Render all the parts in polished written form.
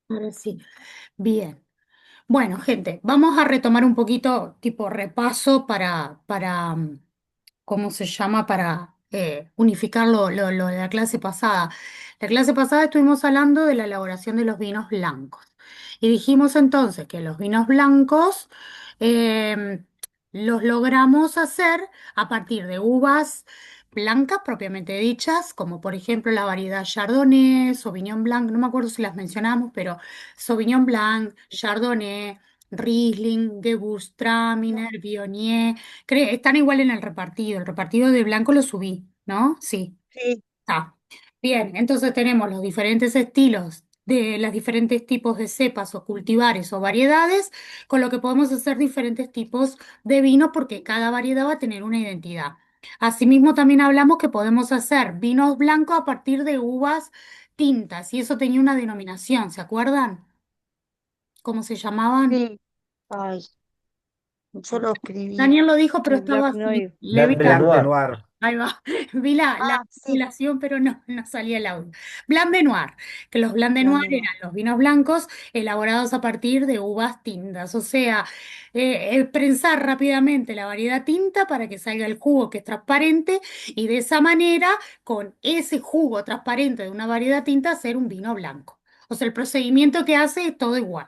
Ahora sí. Bien. Bueno, gente, vamos a retomar un poquito tipo repaso para ¿cómo se llama? Para unificar lo de la clase pasada. La clase pasada estuvimos hablando de la elaboración de los vinos blancos. Y dijimos entonces que los vinos blancos eh, los logramos hacer a partir de uvas blancas propiamente dichas, como por ejemplo la variedad Chardonnay, Sauvignon Blanc, no me acuerdo si las mencionamos, pero Sauvignon Blanc, Chardonnay, Riesling, Gewürztraminer, Viognier. Están igual en el repartido. El repartido de blanco lo subí, ¿no? Sí. Sí, Está. Bien, entonces tenemos los diferentes estilos de los diferentes tipos de cepas o cultivares o variedades, con lo que podemos hacer diferentes tipos de vino porque cada variedad va a tener una identidad. Asimismo, también hablamos que podemos hacer vinos blancos a partir de uvas tintas y eso tenía una denominación, ¿se acuerdan? ¿Cómo se llamaban? sí. Ay, yo lo escribí. Daniel lo dijo, pero El Black estaba así. Noir. Le vi Blanc de la, Noir. ahí va. Vi la Ah, sí, articulación, pero no salía el audio. Blanc de Noir, que los Blanc de Black Noir de Noir. eran los vinos blancos elaborados a partir de uvas tintas. O sea, prensar rápidamente la variedad tinta para que salga el jugo que es transparente y de esa manera, con ese jugo transparente de una variedad tinta, hacer un vino blanco. O sea, el procedimiento que hace es todo igual.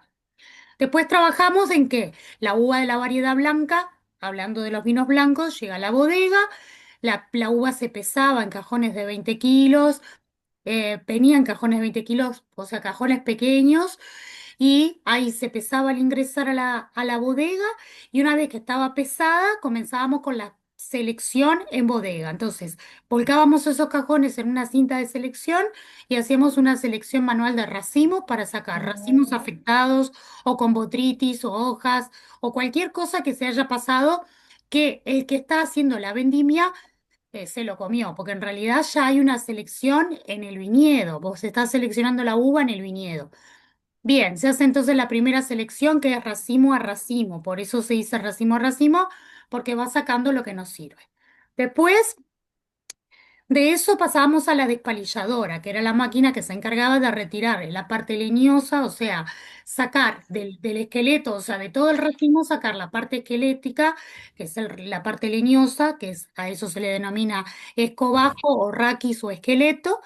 Después trabajamos en que la uva de la variedad blanca, hablando de los vinos blancos, llega a la bodega, la uva se pesaba en cajones de 20 kilos, venía en cajones de 20 kilos, o sea, cajones pequeños, y ahí se pesaba al ingresar a la bodega y una vez que estaba pesada comenzábamos con la selección en bodega. Entonces, volcábamos esos cajones en una cinta de selección y hacíamos una selección manual de racimos para sacar racimos afectados o con botritis o hojas o cualquier cosa que se haya pasado que el que está haciendo la vendimia se lo comió, porque en realidad ya hay una selección en el viñedo, vos estás seleccionando la uva en el viñedo. Bien, se hace entonces la primera selección que es racimo a racimo, por eso se dice racimo a racimo, porque va sacando lo que nos sirve. Después de eso pasábamos a la despalilladora, que era la máquina que se encargaba de retirar la parte leñosa, o sea, sacar del esqueleto, o sea, de todo el racimo, sacar la parte esquelética, que es la parte leñosa, a eso se le denomina escobajo o raquis o esqueleto,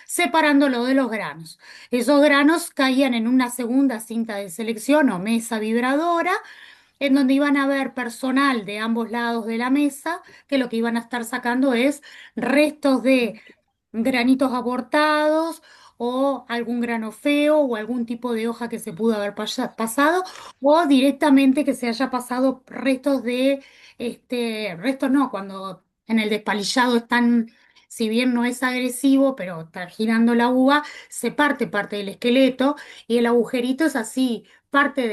separándolo de los granos. Esos granos caían en una segunda cinta de selección o mesa vibradora en donde iban a haber personal de ambos lados de la mesa, que lo que iban a estar sacando es restos de granitos abortados o algún grano feo o algún tipo de hoja que se pudo haber pasado o directamente que se haya pasado restos restos no, cuando en el despalillado están, si bien no es agresivo, pero está girando la uva, se parte del esqueleto y el agujerito es así, parte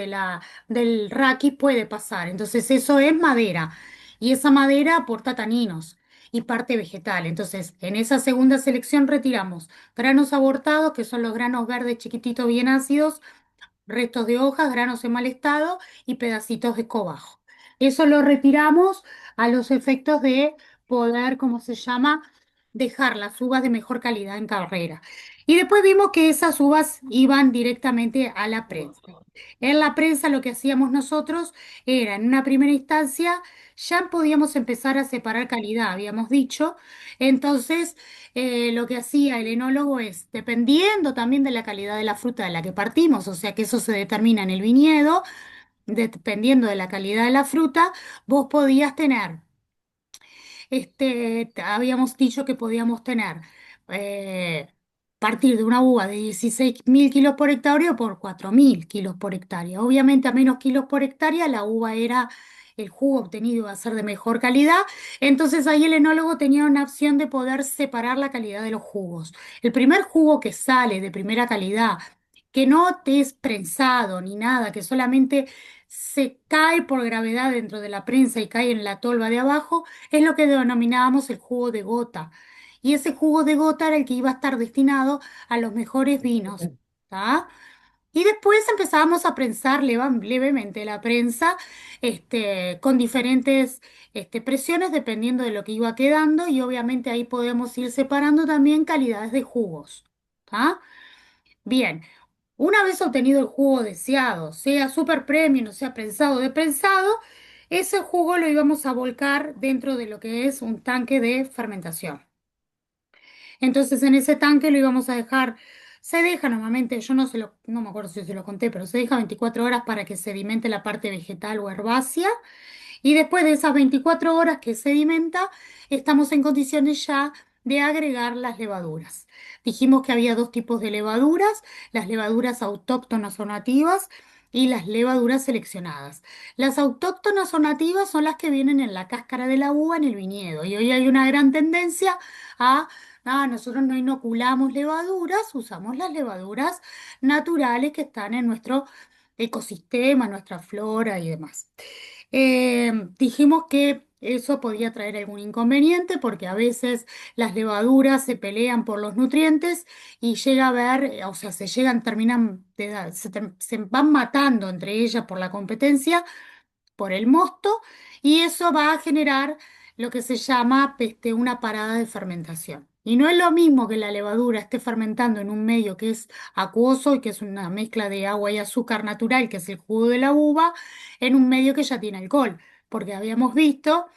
del raqui puede pasar. Entonces eso es madera y esa madera aporta taninos y parte vegetal. Entonces, en esa segunda selección retiramos granos abortados, que son los granos verdes chiquititos bien ácidos, restos de hojas, granos en mal estado y pedacitos de escobajo. Eso lo retiramos a los efectos de poder, ¿cómo se llama? Dejar las uvas de mejor calidad en carrera. Y después vimos que esas uvas iban directamente a la prensa. En la prensa lo que hacíamos nosotros era, en una primera instancia, ya podíamos empezar a separar calidad, habíamos dicho. Entonces, lo que hacía el enólogo es, dependiendo también de la calidad de la fruta de la que partimos, o sea que eso se determina en el viñedo, dependiendo de la calidad de la fruta, vos podías tener habíamos dicho que podíamos tener partir de una uva de 16.000 kilos por hectárea por 4.000 kilos por hectárea. Obviamente a menos kilos por hectárea la uva era, el jugo obtenido iba a ser de mejor calidad, entonces ahí el enólogo tenía una opción de poder separar la calidad de los jugos. El primer jugo que sale de primera calidad, que no te es prensado ni nada, que solamente se cae por gravedad dentro de la prensa y cae en la tolva de abajo, es lo que denominábamos el jugo de gota. Y ese jugo de gota era el que iba a estar destinado a los mejores vinos. ¿Tá? Y después empezábamos a prensar levemente la prensa con diferentes presiones dependiendo de lo que iba quedando y obviamente ahí podemos ir separando también calidades de jugos. ¿Tá? Bien, Una vez obtenido el jugo deseado, sea super premium o sea prensado de prensado, ese jugo lo íbamos a volcar dentro de lo que es un tanque de fermentación. Entonces en ese tanque lo íbamos a dejar, se deja normalmente, yo no me acuerdo si se lo conté, pero se deja 24 horas para que sedimente la parte vegetal o herbácea. Y después de esas 24 horas que sedimenta, estamos en condiciones ya de agregar las levaduras. Dijimos que había dos tipos de levaduras, las levaduras autóctonas o nativas y las levaduras seleccionadas. Las autóctonas o nativas son las que vienen en la cáscara de la uva en el viñedo. Y hoy hay una gran tendencia a, nosotros no inoculamos levaduras, usamos las levaduras naturales que están en nuestro ecosistema, nuestra flora y demás. Dijimos que eso podía traer algún inconveniente porque a veces las levaduras se pelean por los nutrientes y llega a haber, o sea, se llegan, terminan, se van matando entre ellas por la competencia por el mosto y eso va a generar lo que se llama una parada de fermentación. Y no es lo mismo que la levadura esté fermentando en un medio que es acuoso y que es una mezcla de agua y azúcar natural, que es el jugo de la uva, en un medio que ya tiene alcohol, porque habíamos visto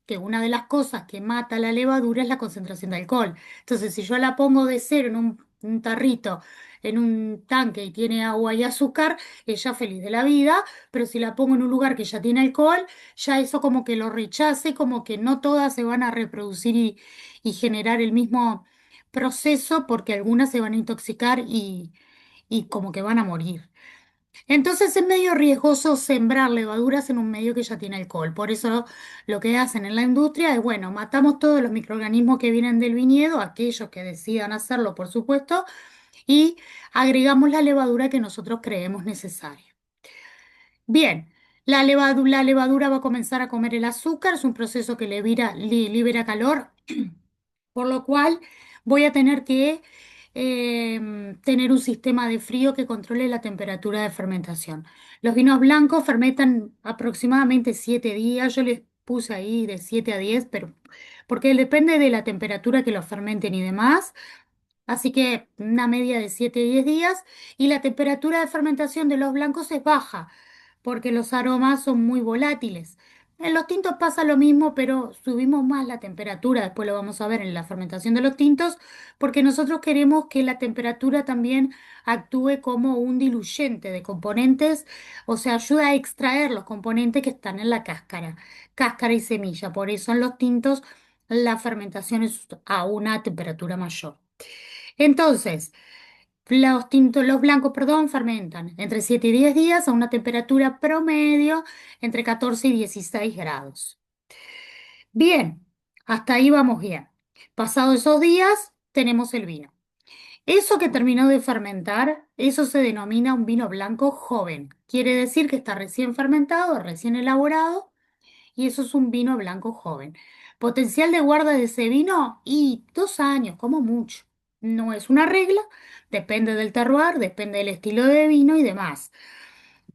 que una de las cosas que mata la levadura es la concentración de alcohol. Entonces, si yo la pongo de cero en un tarrito, en un tanque y tiene agua y azúcar, ella feliz de la vida, pero si la pongo en un lugar que ya tiene alcohol, ya eso como que lo rechace, como que no todas se van a reproducir y generar el mismo proceso porque algunas se van a intoxicar y como que van a morir. Entonces es medio riesgoso sembrar levaduras en un medio que ya tiene alcohol. Por eso lo que hacen en la industria es, bueno, matamos todos los microorganismos que vienen del viñedo, aquellos que decidan hacerlo, por supuesto, y agregamos la levadura que nosotros creemos necesaria. Bien, la levadura va a comenzar a comer el azúcar, es un proceso que libera calor, por lo cual voy a tener que tener un sistema de frío que controle la temperatura de fermentación. Los vinos blancos fermentan aproximadamente 7 días, yo les puse ahí de 7 a 10, pero porque depende de la temperatura que los fermenten y demás. Así que una media de 7 a 10 días y la temperatura de fermentación de los blancos es baja porque los aromas son muy volátiles. En los tintos pasa lo mismo, pero subimos más la temperatura, después lo vamos a ver en la fermentación de los tintos, porque nosotros queremos que la temperatura también actúe como un diluyente de componentes, o sea, ayuda a extraer los componentes que están en la cáscara, cáscara y semilla. Por eso en los tintos la fermentación es a una temperatura mayor. Entonces, los blancos, perdón, fermentan entre 7 y 10 días a una temperatura promedio entre 14 y 16 grados. Bien, hasta ahí vamos bien. Pasados esos días, tenemos el vino. Eso que terminó de fermentar, eso se denomina un vino blanco joven. Quiere decir que está recién fermentado, recién elaborado y eso es un vino blanco joven. Potencial de guarda de ese vino y 2 años, como mucho. No es una regla, depende del terroir, depende del estilo de vino y demás.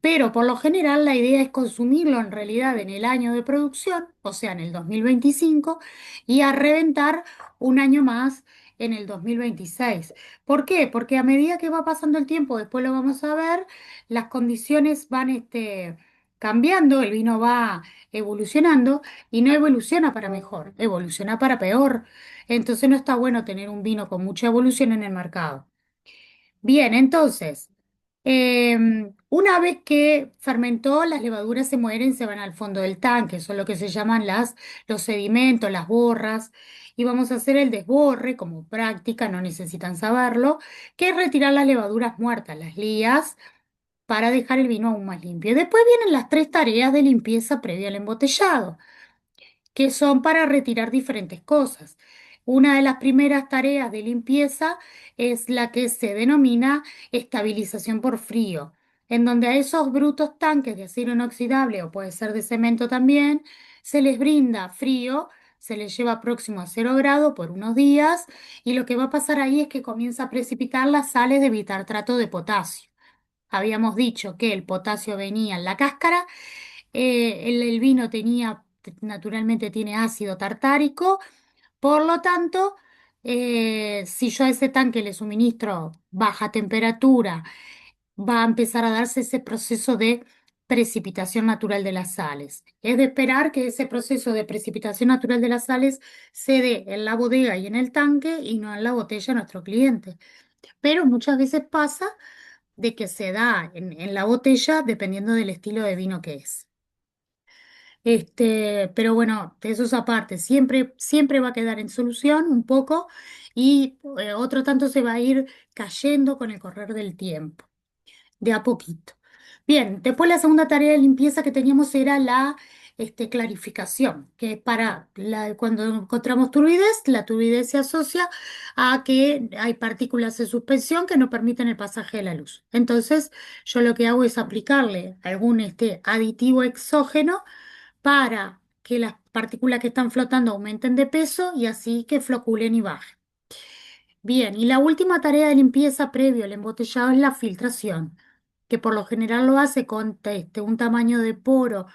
Pero por lo general la idea es consumirlo en realidad en el año de producción, o sea, en el 2025, y a reventar un año más en el 2026. ¿Por qué? Porque a medida que va pasando el tiempo, después lo vamos a ver, las condiciones van cambiando, el vino va evolucionando y no evoluciona para mejor, evoluciona para peor. Entonces no está bueno tener un vino con mucha evolución en el mercado. Bien, entonces, una vez que fermentó, las levaduras se mueren, se van al fondo del tanque, son lo que se llaman los sedimentos, las borras, y vamos a hacer el desborre como práctica, no necesitan saberlo, que es retirar las levaduras muertas, las lías, para dejar el vino aún más limpio. Después vienen las tres tareas de limpieza previa al embotellado que son para retirar diferentes cosas. Una de las primeras tareas de limpieza es la que se denomina estabilización por frío, en donde a esos brutos tanques de acero inoxidable o puede ser de cemento también, se les brinda frío, se les lleva próximo a 0 grado por unos días y lo que va a pasar ahí es que comienza a precipitar las sales de bitartrato de potasio. Habíamos dicho que el potasio venía en la cáscara, el vino naturalmente tiene ácido tartárico, por lo tanto, si yo a ese tanque le suministro baja temperatura va a empezar a darse ese proceso de precipitación natural de las sales. Es de esperar que ese proceso de precipitación natural de las sales se dé en la bodega y en el tanque y no en la botella a nuestro cliente. Pero muchas veces pasa de que se da en la botella dependiendo del estilo de vino que es. Pero bueno, de eso es aparte, siempre va a quedar en solución un poco y otro tanto se va a ir cayendo con el correr del tiempo, de a poquito. Bien, después la segunda tarea de limpieza que teníamos era la clarificación, que es para cuando encontramos turbidez, la turbidez se asocia a que hay partículas de suspensión que no permiten el pasaje de la luz. Entonces, yo lo que hago es aplicarle algún aditivo exógeno para que las partículas que están flotando aumenten de peso y así que floculen y bajen. Bien, y la última tarea de limpieza previo al embotellado es la filtración, que por lo general lo hace con un tamaño de poro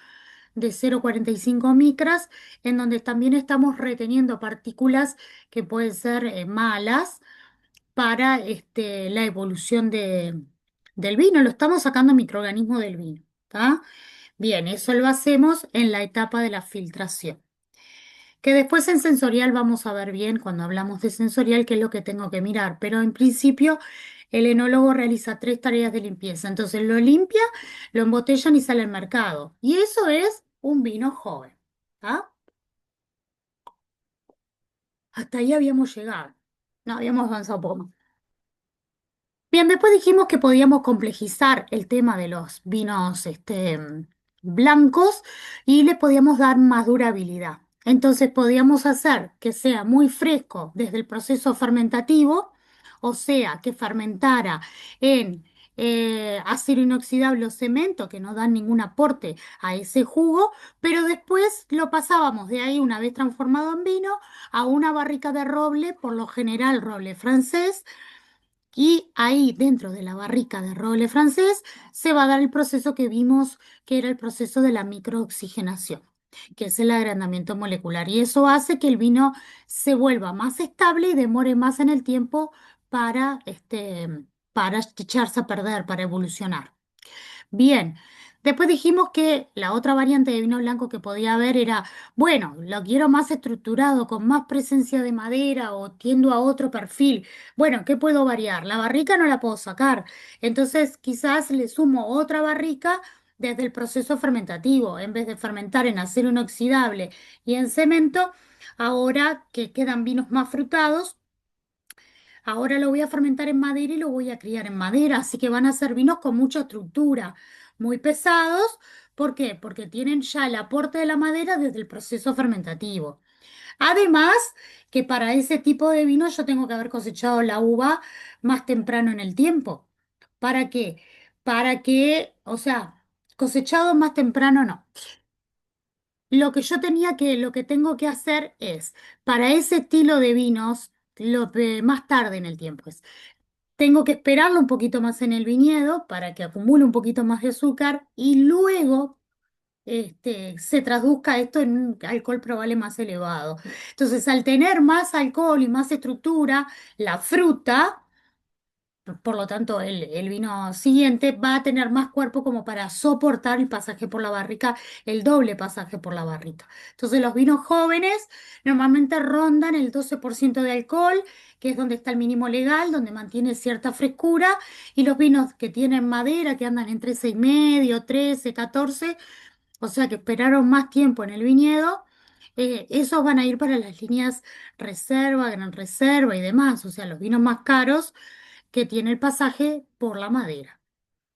de 0,45 micras, en donde también estamos reteniendo partículas que pueden ser malas para la evolución del vino. Lo estamos sacando microorganismos del vino, ¿tá? Bien, eso lo hacemos en la etapa de la filtración. Que después en sensorial vamos a ver bien cuando hablamos de sensorial qué es lo que tengo que mirar, pero en principio el enólogo realiza tres tareas de limpieza. Entonces lo limpia, lo embotellan y sale al mercado. Y eso es un vino joven. ¿Ah? Hasta ahí habíamos llegado. No, habíamos avanzado un poco más. Bien, después dijimos que podíamos complejizar el tema de los vinos blancos y le podíamos dar más durabilidad. Entonces podíamos hacer que sea muy fresco desde el proceso fermentativo, o sea, que fermentara en acero inoxidable o cemento, que no dan ningún aporte a ese jugo, pero después lo pasábamos de ahí, una vez transformado en vino, a una barrica de roble, por lo general roble francés, y ahí, dentro de la barrica de roble francés, se va a dar el proceso que vimos, que era el proceso de la microoxigenación, que es el agrandamiento molecular. Y eso hace que el vino se vuelva más estable y demore más en el tiempo para echarse a perder, para evolucionar. Bien, después dijimos que la otra variante de vino blanco que podía haber era, bueno, lo quiero más estructurado, con más presencia de madera o tiendo a otro perfil. Bueno, ¿qué puedo variar? La barrica no la puedo sacar, entonces quizás le sumo otra barrica desde el proceso fermentativo. En vez de fermentar en acero inoxidable y en cemento, ahora que quedan vinos más frutados, ahora lo voy a fermentar en madera y lo voy a criar en madera, así que van a ser vinos con mucha estructura, muy pesados. ¿Por qué? Porque tienen ya el aporte de la madera desde el proceso fermentativo. Además, que para ese tipo de vino yo tengo que haber cosechado la uva más temprano en el tiempo. ¿Para qué? Para que, o sea, cosechado más temprano no. Lo que tengo que hacer es, para ese estilo de vinos, más tarde en el tiempo. Tengo que esperarlo un poquito más en el viñedo para que acumule un poquito más de azúcar y luego se traduzca esto en un alcohol probable más elevado. Entonces, al tener más alcohol y más estructura, la fruta, por lo tanto, el vino siguiente va a tener más cuerpo como para soportar el pasaje por la barrica, el doble pasaje por la barrica. Entonces, los vinos jóvenes normalmente rondan el 12% de alcohol, que es donde está el mínimo legal, donde mantiene cierta frescura, y los vinos que tienen madera, que andan entre 6,5, 13, 14, o sea que esperaron más tiempo en el viñedo. Esos van a ir para las líneas reserva, gran reserva y demás, o sea, los vinos más caros que tiene el pasaje por la madera.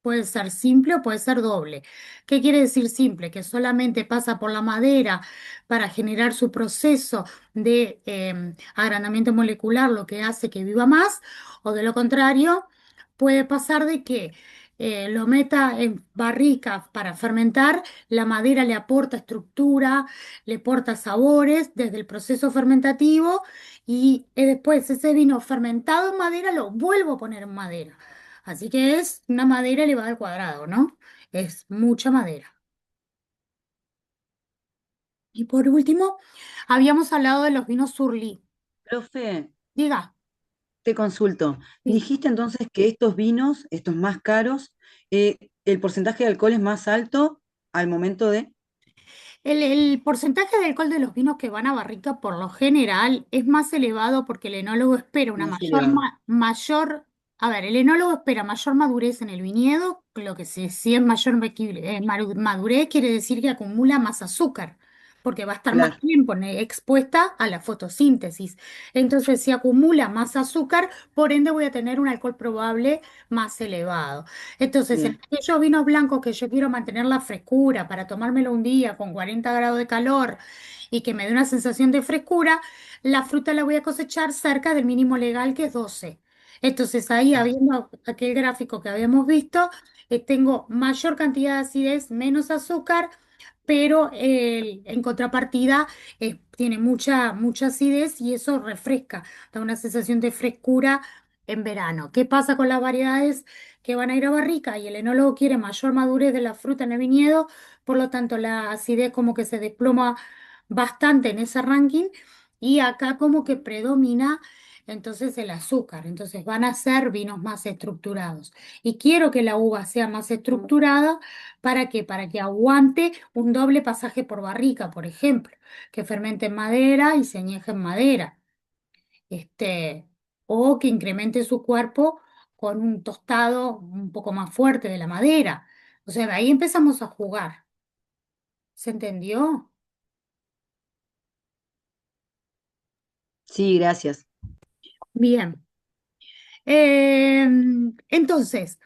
Puede ser simple o puede ser doble. ¿Qué quiere decir simple? Que solamente pasa por la madera para generar su proceso de agrandamiento molecular, lo que hace que viva más, o de lo contrario, puede pasar de que lo meta en barricas para fermentar, la madera le aporta estructura, le aporta sabores desde el proceso fermentativo y después ese vino fermentado en madera lo vuelvo a poner en madera. Así que es una madera elevada al cuadrado, ¿no? Es mucha madera. Y por último, habíamos hablado de los vinos Surly. Profe, Diga, te consulto. Sí. Dijiste entonces que estos vinos, estos más caros, el porcentaje de alcohol es más alto al momento de El porcentaje de alcohol de los vinos que van a barrica por lo general es más elevado porque el enólogo espera una más mayor, elevado. a ver, el enólogo espera mayor madurez en el viñedo, lo que si es mayor madurez quiere decir que acumula más azúcar, porque va a estar más Claro, tiempo expuesta a la fotosíntesis. Entonces, si acumula más azúcar, por ende voy a tener un alcohol probable más elevado. Entonces, en bien. aquellos vinos blancos que yo quiero mantener la frescura para tomármelo un día con 40 grados de calor y que me dé una sensación de frescura, la fruta la voy a cosechar cerca del mínimo legal que es 12. Entonces, ahí, habiendo aquel gráfico que habíamos visto, tengo mayor cantidad de acidez, menos azúcar, pero en contrapartida tiene mucha acidez y eso refresca, da una sensación de frescura en verano. ¿Qué pasa con las variedades que van a ir a barrica? Y el enólogo quiere mayor madurez de la fruta en el viñedo, por lo tanto la acidez como que se desploma bastante en ese ranking y acá como que predomina entonces el azúcar. Entonces van a ser vinos más estructurados. Y quiero que la uva sea más estructurada. ¿Para qué? Para que aguante un doble pasaje por barrica, por ejemplo, que fermente en madera y se añeje en madera, este, o que incremente su cuerpo con un tostado un poco más fuerte de la madera. O sea, de ahí empezamos a jugar. ¿Se entendió? Sí, gracias. Bien. Entonces,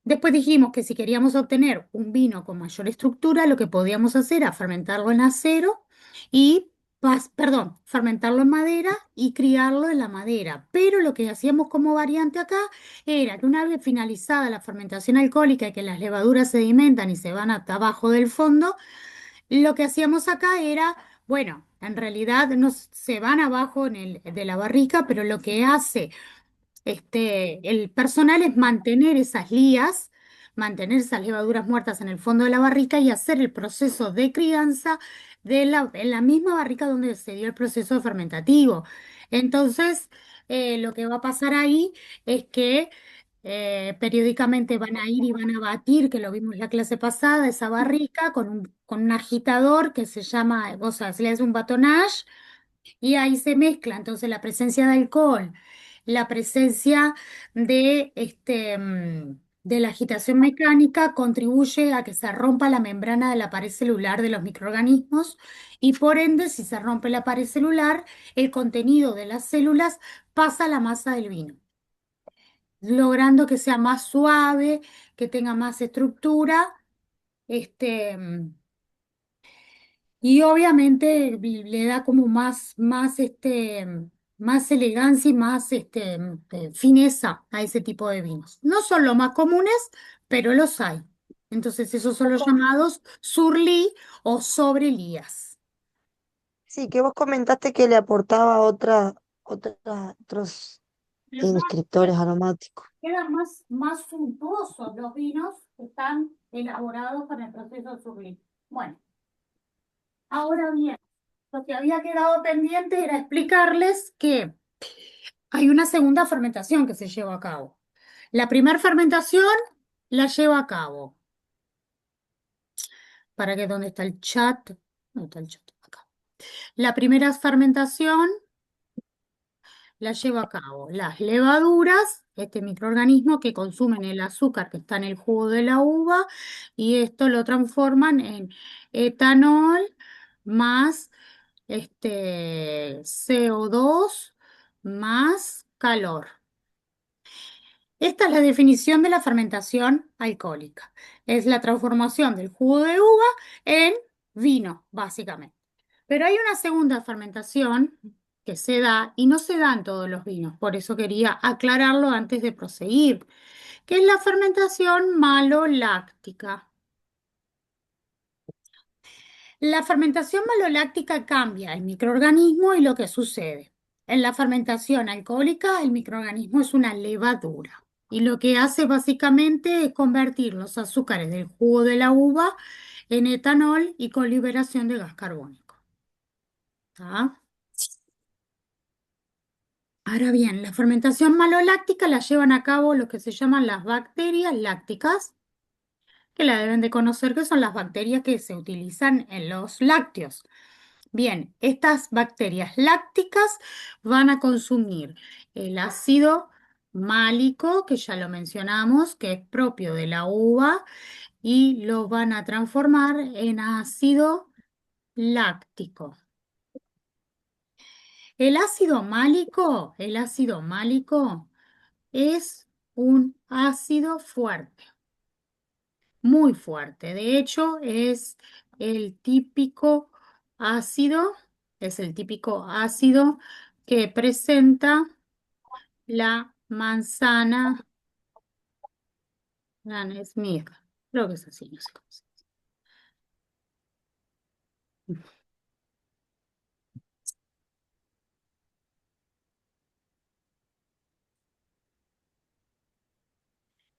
después dijimos que si queríamos obtener un vino con mayor estructura, lo que podíamos hacer era fermentarlo en acero y, perdón, fermentarlo en madera y criarlo en la madera. Pero lo que hacíamos como variante acá era que una vez finalizada la fermentación alcohólica y que las levaduras sedimentan y se van hasta abajo del fondo, lo que hacíamos acá era, bueno, en realidad no se van abajo de la barrica, pero lo que hace el personal es mantener esas lías, mantener esas levaduras muertas en el fondo de la barrica y hacer el proceso de crianza en la misma barrica donde se dio el proceso fermentativo. Entonces, lo que va a pasar ahí es que periódicamente van a ir y van a batir, que lo vimos en la clase pasada, esa barrica con un agitador que se llama, o sea, se le hace un batonage y ahí se mezcla entonces la presencia de alcohol, la presencia de la agitación mecánica contribuye a que se rompa la membrana de la pared celular de los microorganismos y por ende, si se rompe la pared celular, el contenido de las células pasa a la masa del vino, logrando que sea más suave, que tenga más estructura. Este, mm, Y obviamente le da como más elegancia y más fineza a ese tipo de vinos. No son los más comunes, pero los hay. Entonces, esos son los llamados surlí o sobrelías. Sí, que vos comentaste que le aportaba otros Los más- descriptores aromáticos. Quedan más suntuosos los vinos que están elaborados con el proceso surlí. Bueno, ahora bien, lo que había quedado pendiente era explicarles que hay una segunda fermentación que se lleva a cabo. La primera fermentación la lleva a cabo. ¿Para qué? ¿Dónde está el chat? ¿Dónde está el chat? Acá. La primera fermentación la lleva a cabo las levaduras, este microorganismo que consumen el azúcar que está en el jugo de la uva y esto lo transforman en etanol más CO2 más calor. Esta es la definición de la fermentación alcohólica. Es la transformación del jugo de uva en vino, básicamente. Pero hay una segunda fermentación que se da y no se da en todos los vinos, por eso quería aclararlo antes de proseguir, que es la fermentación maloláctica. La fermentación maloláctica cambia el microorganismo y lo que sucede. En la fermentación alcohólica, el microorganismo es una levadura y lo que hace básicamente es convertir los azúcares del jugo de la uva en etanol y con liberación de gas carbónico. ¿Tá? Ahora bien, la fermentación maloláctica la llevan a cabo lo que se llaman las bacterias lácticas, que la deben de conocer, que son las bacterias que se utilizan en los lácteos. Bien, estas bacterias lácticas van a consumir el ácido málico, que ya lo mencionamos, que es propio de la uva, y lo van a transformar en ácido láctico. El ácido málico es un ácido fuerte, muy fuerte. De hecho, el típico ácido, es el típico ácido que presenta la manzana Granny Smith. Creo que es así, no sé cómo se dice.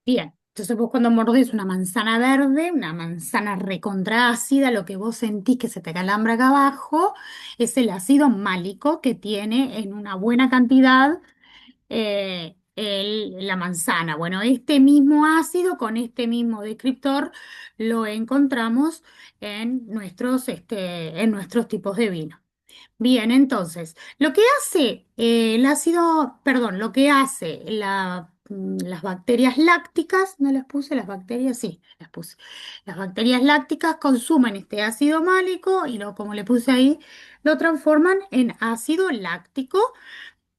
Bien, entonces vos cuando mordés una manzana verde, una manzana recontra ácida, lo que vos sentís que se te calambra acá abajo es el ácido málico que tiene en una buena cantidad la manzana. Bueno, este mismo ácido con este mismo descriptor lo encontramos en nuestros tipos de vino. Bien, entonces, lo que hace el ácido, perdón, lo que hace las bacterias lácticas, ¿no las puse las bacterias? Sí, las puse. Las bacterias lácticas consumen este ácido málico y como le puse ahí, lo transforman en ácido láctico,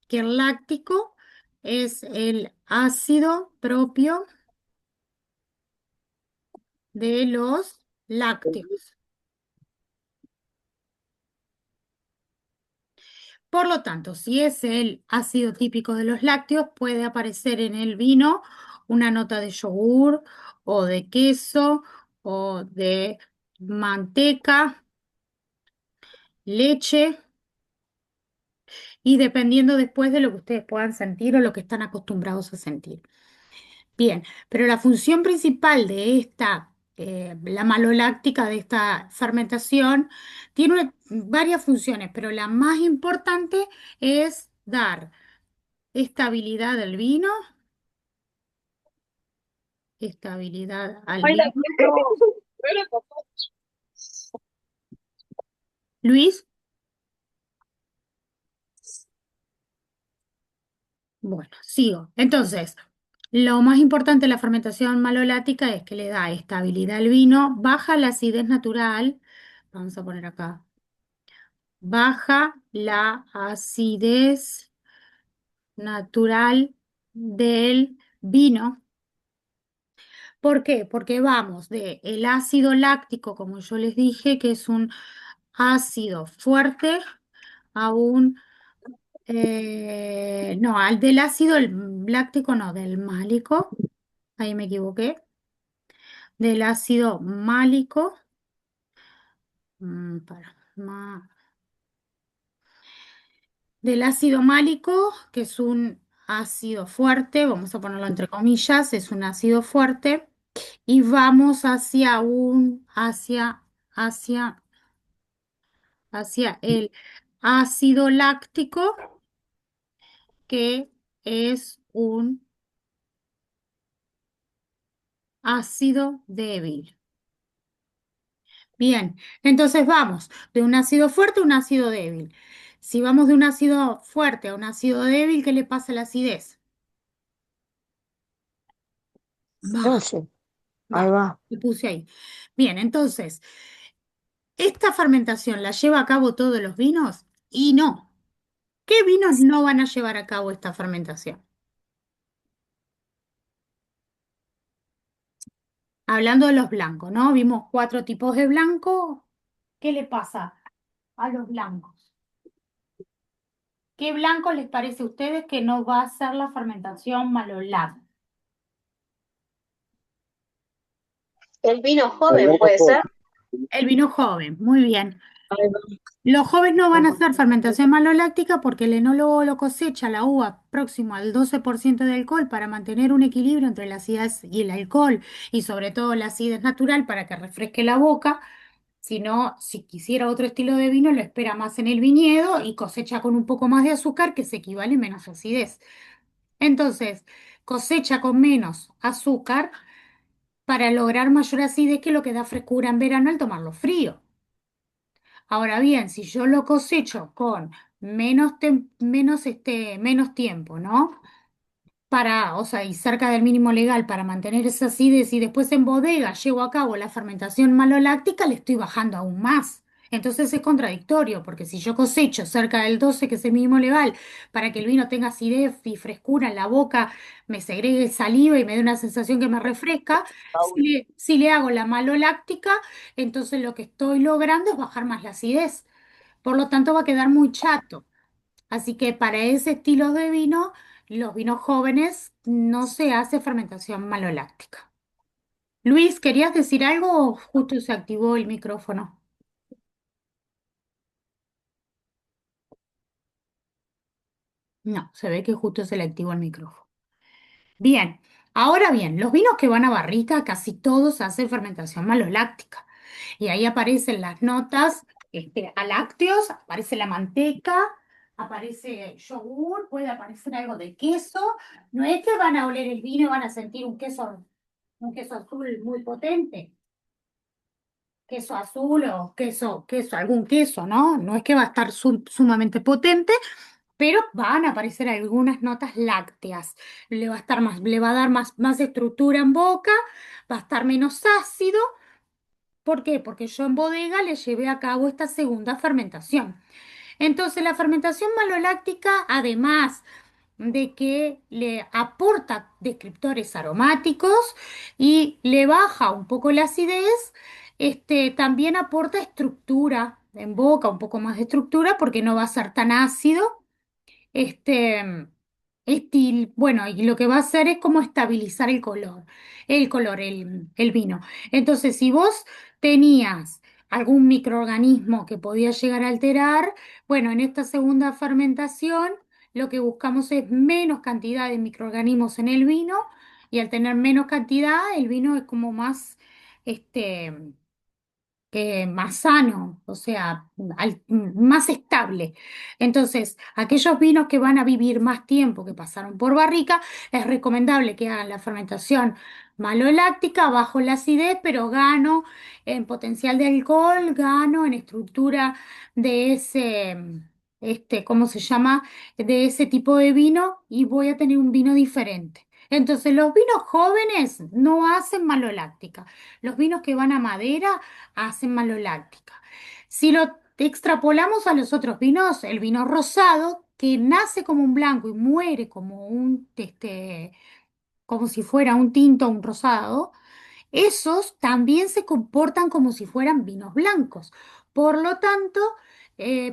que el láctico es el ácido propio de los lácteos. Por lo tanto, si es el ácido típico de los lácteos, puede aparecer en el vino una nota de yogur o de queso o de manteca, leche y dependiendo después de lo que ustedes puedan sentir o lo que están acostumbrados a sentir. Bien, pero la función principal de la maloláctica, de esta fermentación, tiene varias funciones, pero la más importante es dar estabilidad al vino, estabilidad al vino. Luis, bueno, sigo. Entonces, lo más importante de la fermentación malolática es que le da estabilidad al vino, baja la acidez natural, vamos a poner acá, baja la acidez natural del vino. ¿Por qué? Porque vamos de el ácido láctico, como yo les dije, que es un ácido fuerte, a no, al del ácido láctico, no, del málico, ahí me equivoqué, del ácido málico, del ácido málico, que es un ácido fuerte, vamos a ponerlo entre comillas, es un ácido fuerte, y vamos hacia, hacia el ácido láctico, que es un ácido débil. Bien, entonces vamos de un ácido fuerte a un ácido débil. Si vamos de un ácido fuerte a un ácido débil, ¿qué le pasa a la acidez? Baja, Entonces, ahí baja. va. Lo puse ahí. Bien, entonces, ¿esta fermentación la lleva a cabo todos los vinos? Y no. ¿Qué vinos no van a llevar a cabo esta fermentación? Hablando de los blancos, ¿no? Vimos 4 tipos de blanco. ¿Qué le pasa a los blancos? ¿Qué blanco les parece a ustedes que no va a hacer la fermentación malolada? El vino joven puede ser. El vino joven, muy bien. Ahí Los jóvenes no van a va. hacer fermentación maloláctica porque el enólogo lo cosecha la uva próximo al 12% de alcohol para mantener un equilibrio entre la acidez y el alcohol y sobre todo la acidez natural para que refresque la boca. sino si quisiera otro estilo de vino, lo espera más en el viñedo y cosecha con un poco más de azúcar, que se equivale menos acidez. Entonces, cosecha con menos azúcar para lograr mayor acidez, que es lo que da frescura en verano al tomarlo frío. Ahora bien, si yo lo cosecho con menos tiempo, ¿no? O sea, y cerca del mínimo legal para mantener esa acidez, y después en bodega llevo a cabo la fermentación maloláctica, le estoy bajando aún más. Entonces es contradictorio, porque si yo cosecho cerca del 12, que es el mínimo legal, para que el vino tenga acidez y frescura en la boca, me segregue saliva y me dé una sensación que me refresca, si le hago la maloláctica, entonces lo que estoy logrando es bajar más la acidez. Por lo tanto, va a quedar muy chato. Así que para ese estilo de vino, los vinos jóvenes, no se hace fermentación maloláctica. Luis, ¿querías decir algo o justo se activó el micrófono? No, se ve que justo se le activó el micrófono. Bien, ahora bien, los vinos que van a barrica casi todos hacen fermentación maloláctica. Y ahí aparecen las notas a lácteos, aparece la manteca, aparece yogur, puede aparecer algo de queso. No es que van a oler el vino y van a sentir un queso azul muy potente, queso azul o algún queso, ¿no? No es que va a estar sumamente potente, pero van a aparecer algunas notas lácteas. Le va a dar más estructura en boca, va a estar menos ácido. ¿Por qué? Porque yo en bodega le llevé a cabo esta segunda fermentación. Entonces, la fermentación maloláctica, además de que le aporta descriptores aromáticos y le baja un poco la acidez, también aporta estructura en boca, un poco más de estructura, porque no va a ser tan ácido. Este, bueno, y lo que va a hacer es como estabilizar el vino. Entonces, si vos tenías algún microorganismo que podía llegar a alterar, bueno, en esta segunda fermentación lo que buscamos es menos cantidad de microorganismos en el vino, y al tener menos cantidad, el vino es como este, más sano, o sea, más estable. Entonces, aquellos vinos que van a vivir más tiempo, que pasaron por barrica, es recomendable que hagan la fermentación maloláctica bajo la acidez, pero gano en potencial de alcohol, gano en estructura de ¿cómo se llama? De ese tipo de vino, y voy a tener un vino diferente. Entonces, los vinos jóvenes no hacen maloláctica. Los vinos que van a madera hacen maloláctica. Si lo extrapolamos a los otros vinos, el vino rosado, que nace como un blanco y muere como si fuera un tinto o un rosado, esos también se comportan como si fueran vinos blancos. Por lo tanto,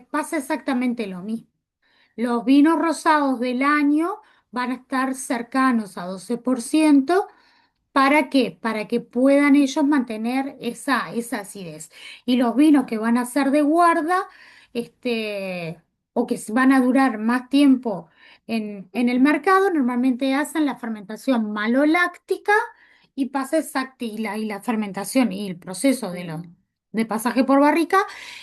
pasa exactamente lo mismo. Los vinos rosados del año van a estar cercanos a 12%. ¿Para qué? Para que puedan ellos mantener esa acidez. Y los vinos que van a ser de guarda, o que van a durar más tiempo en el mercado, normalmente hacen la fermentación maloláctica, y pasa y la fermentación y el proceso de pasaje por barrica,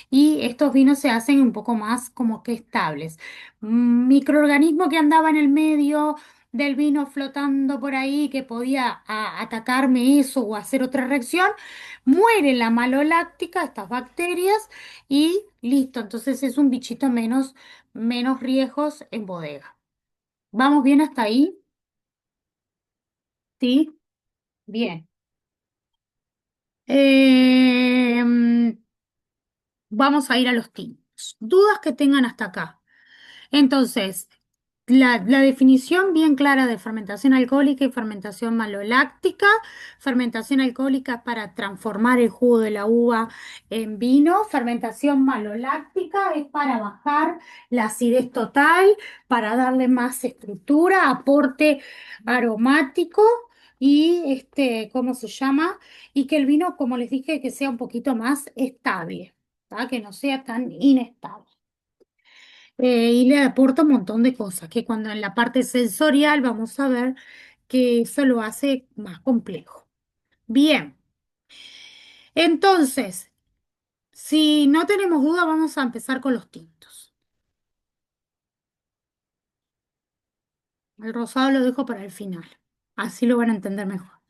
y estos vinos se hacen un poco más como que estables. Microorganismo que andaba en el medio del vino flotando por ahí, que podía atacarme eso o hacer otra reacción, muere la maloláctica, estas bacterias, y listo. Entonces es un bichito menos riesgos en bodega. ¿Vamos bien hasta ahí? Sí, bien. Em, Vamos a ir a los tintos. Dudas que tengan hasta acá. Entonces, la definición bien clara de fermentación alcohólica y fermentación maloláctica. Fermentación alcohólica es para transformar el jugo de la uva en vino. Fermentación maloláctica es para bajar la acidez total, para darle más estructura, aporte aromático y ¿cómo se llama? Y que el vino, como les dije, que sea un poquito más estable, ¿tá? Que no sea tan inestable. Y le aporta un montón de cosas, que cuando en la parte sensorial vamos a ver que eso lo hace más complejo. Bien, entonces, Si no tenemos duda, vamos a empezar con los tintos. El rosado lo dejo para el final. Así lo van a entender mejor.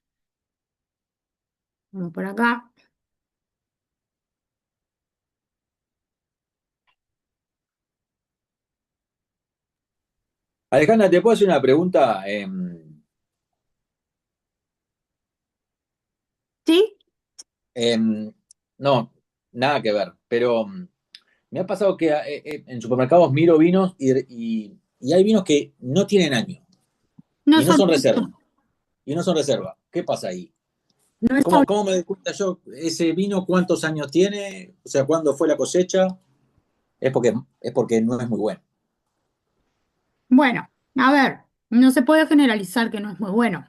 Vamos por acá. Alejandra, ¿te puedo hacer una pregunta? ¿Sí? Em, no, nada que ver, pero me ha pasado que en supermercados miro vinos y hay vinos que no tienen año No y no son son reserva. tintos. Y no son reserva. ¿Qué pasa ahí? No es ¿Cómo me doy cuenta yo ese vino cuántos años tiene? O sea, ¿cuándo fue la cosecha? Es porque, es porque no es muy bueno. bueno, a ver, no se puede generalizar que no es muy bueno.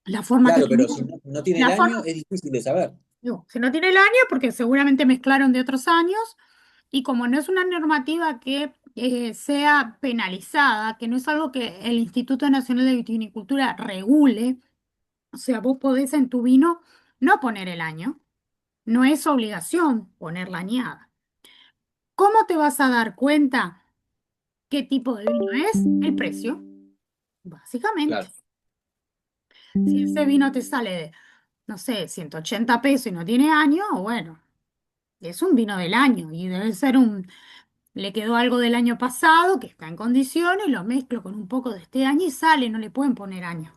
La forma que Claro, pero tenemos, si no tiene el la año forma, es difícil de saber. digo, si no tiene el año, porque seguramente mezclaron de otros años, y como no es una normativa que sea penalizada, que no es algo que el Instituto Nacional de Vitivinicultura regule, o sea, vos podés en tu vino no poner el año, no es obligación poner la añada. ¿Cómo te vas a dar cuenta qué tipo de vino es? El precio, básicamente. Claro. Si ese vino te sale de, no sé, 180 pesos y no tiene año, bueno, es un vino del año y debe ser le quedó algo del año pasado que está en condiciones, lo mezclo con un poco de este año y sale, no le pueden poner año.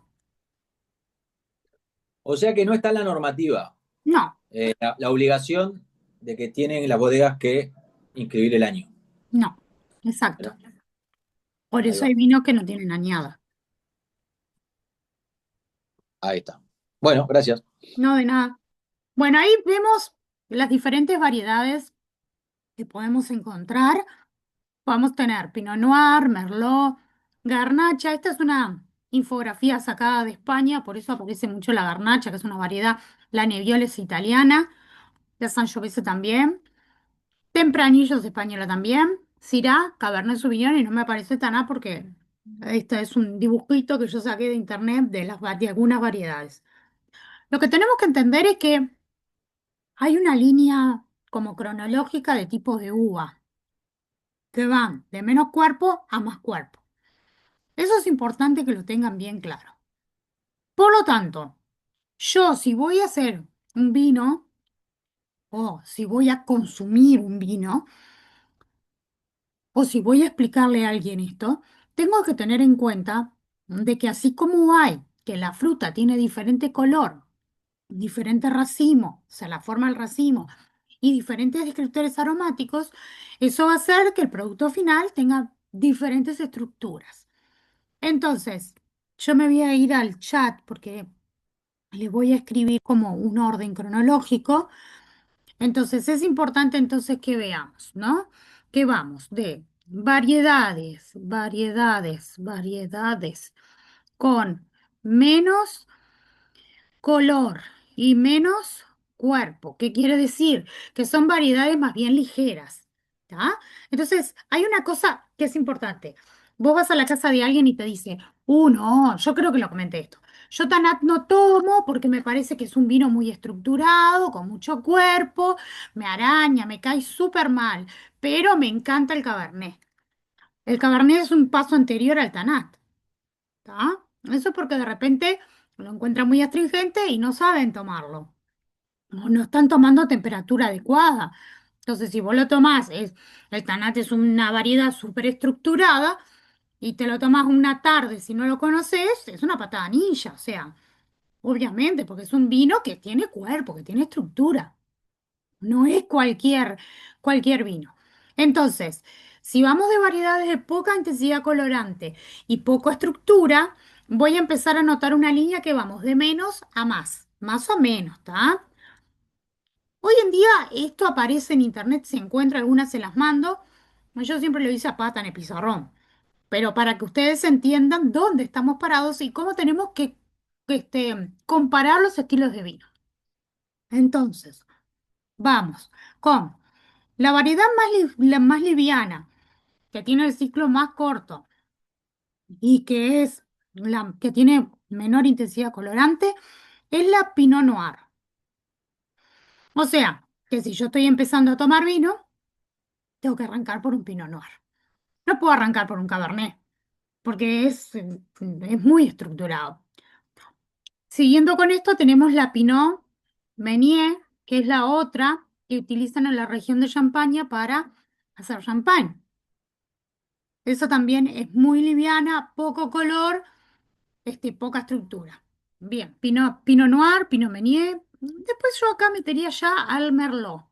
O sea que no está en la normativa, No, la obligación de que tienen las bodegas que inscribir el año. no, exacto. Mirá, Por ahí eso va, hay vinos que no tienen añada. ahí está. Bueno, gracias. No de nada. Bueno, ahí vemos las diferentes variedades que podemos encontrar. Podemos tener Pinot Noir, Merlot, Garnacha. Esta es una infografía sacada de España, por eso aparece mucho la Garnacha, que es una variedad. La Nebbiolo es italiana, la Sangiovese también. Tempranillo es española también. Syrah, Cabernet Sauvignon, y no me aparece Taná porque este es un dibujito que yo saqué de internet de algunas variedades. Lo que tenemos que entender es que hay una línea como cronológica de tipos de uva que van de menos cuerpo a más cuerpo. Eso es importante que lo tengan bien claro. Por lo tanto, yo si voy a hacer un vino o si voy a consumir un vino o si voy a explicarle a alguien esto, tengo que tener en cuenta de que así como hay que la fruta tiene diferente color, diferente racimo, o sea, la forma del racimo y diferentes descriptores aromáticos, eso va a hacer que el producto final tenga diferentes estructuras. Entonces, yo me voy a ir al chat porque le voy a escribir como un orden cronológico. Entonces, es importante entonces que veamos, ¿no? Que vamos de variedades, variedades, variedades con menos color y menos cuerpo. ¿Qué quiere decir? Que son variedades más bien ligeras. ¿Tá? Entonces, hay una cosa que es importante. Vos vas a la casa de alguien y te dice, no, yo creo que lo comenté esto. Yo Tanat no tomo porque me parece que es un vino muy estructurado, con mucho cuerpo, me araña, me cae súper mal, pero me encanta el Cabernet. El Cabernet es un paso anterior al Tanat. ¿Tá? Eso es porque de repente lo encuentran muy astringente y no saben tomarlo. No están tomando a temperatura adecuada. Entonces, si vos lo tomás, el tanate es una variedad súper estructurada y te lo tomás una tarde si no lo conoces, es una patada ninja. O sea, obviamente, porque es un vino que tiene cuerpo, que tiene estructura. No es cualquier vino. Entonces, si vamos de variedades de poca intensidad colorante y poca estructura, voy a empezar a notar una línea que vamos de menos a más o menos, ¿está? Hoy en día esto aparece en internet, se encuentra, algunas se las mando. Yo siempre lo hice a pata en el pizarrón, pero para que ustedes entiendan dónde estamos parados y cómo tenemos que comparar los estilos de vino. Entonces, vamos con la variedad la más liviana, que tiene el ciclo más corto y que es la que tiene menor intensidad colorante, es la Pinot Noir. O sea, que si yo estoy empezando a tomar vino, tengo que arrancar por un Pinot Noir. No puedo arrancar por un Cabernet, porque es muy estructurado. Siguiendo con esto, tenemos la Pinot Meunier, que es la otra que utilizan en la región de Champaña para hacer champán. Eso también es muy liviana, poco color, poca estructura. Bien, Pinot Noir, Pinot Meunier. Después yo acá metería ya al Merlot.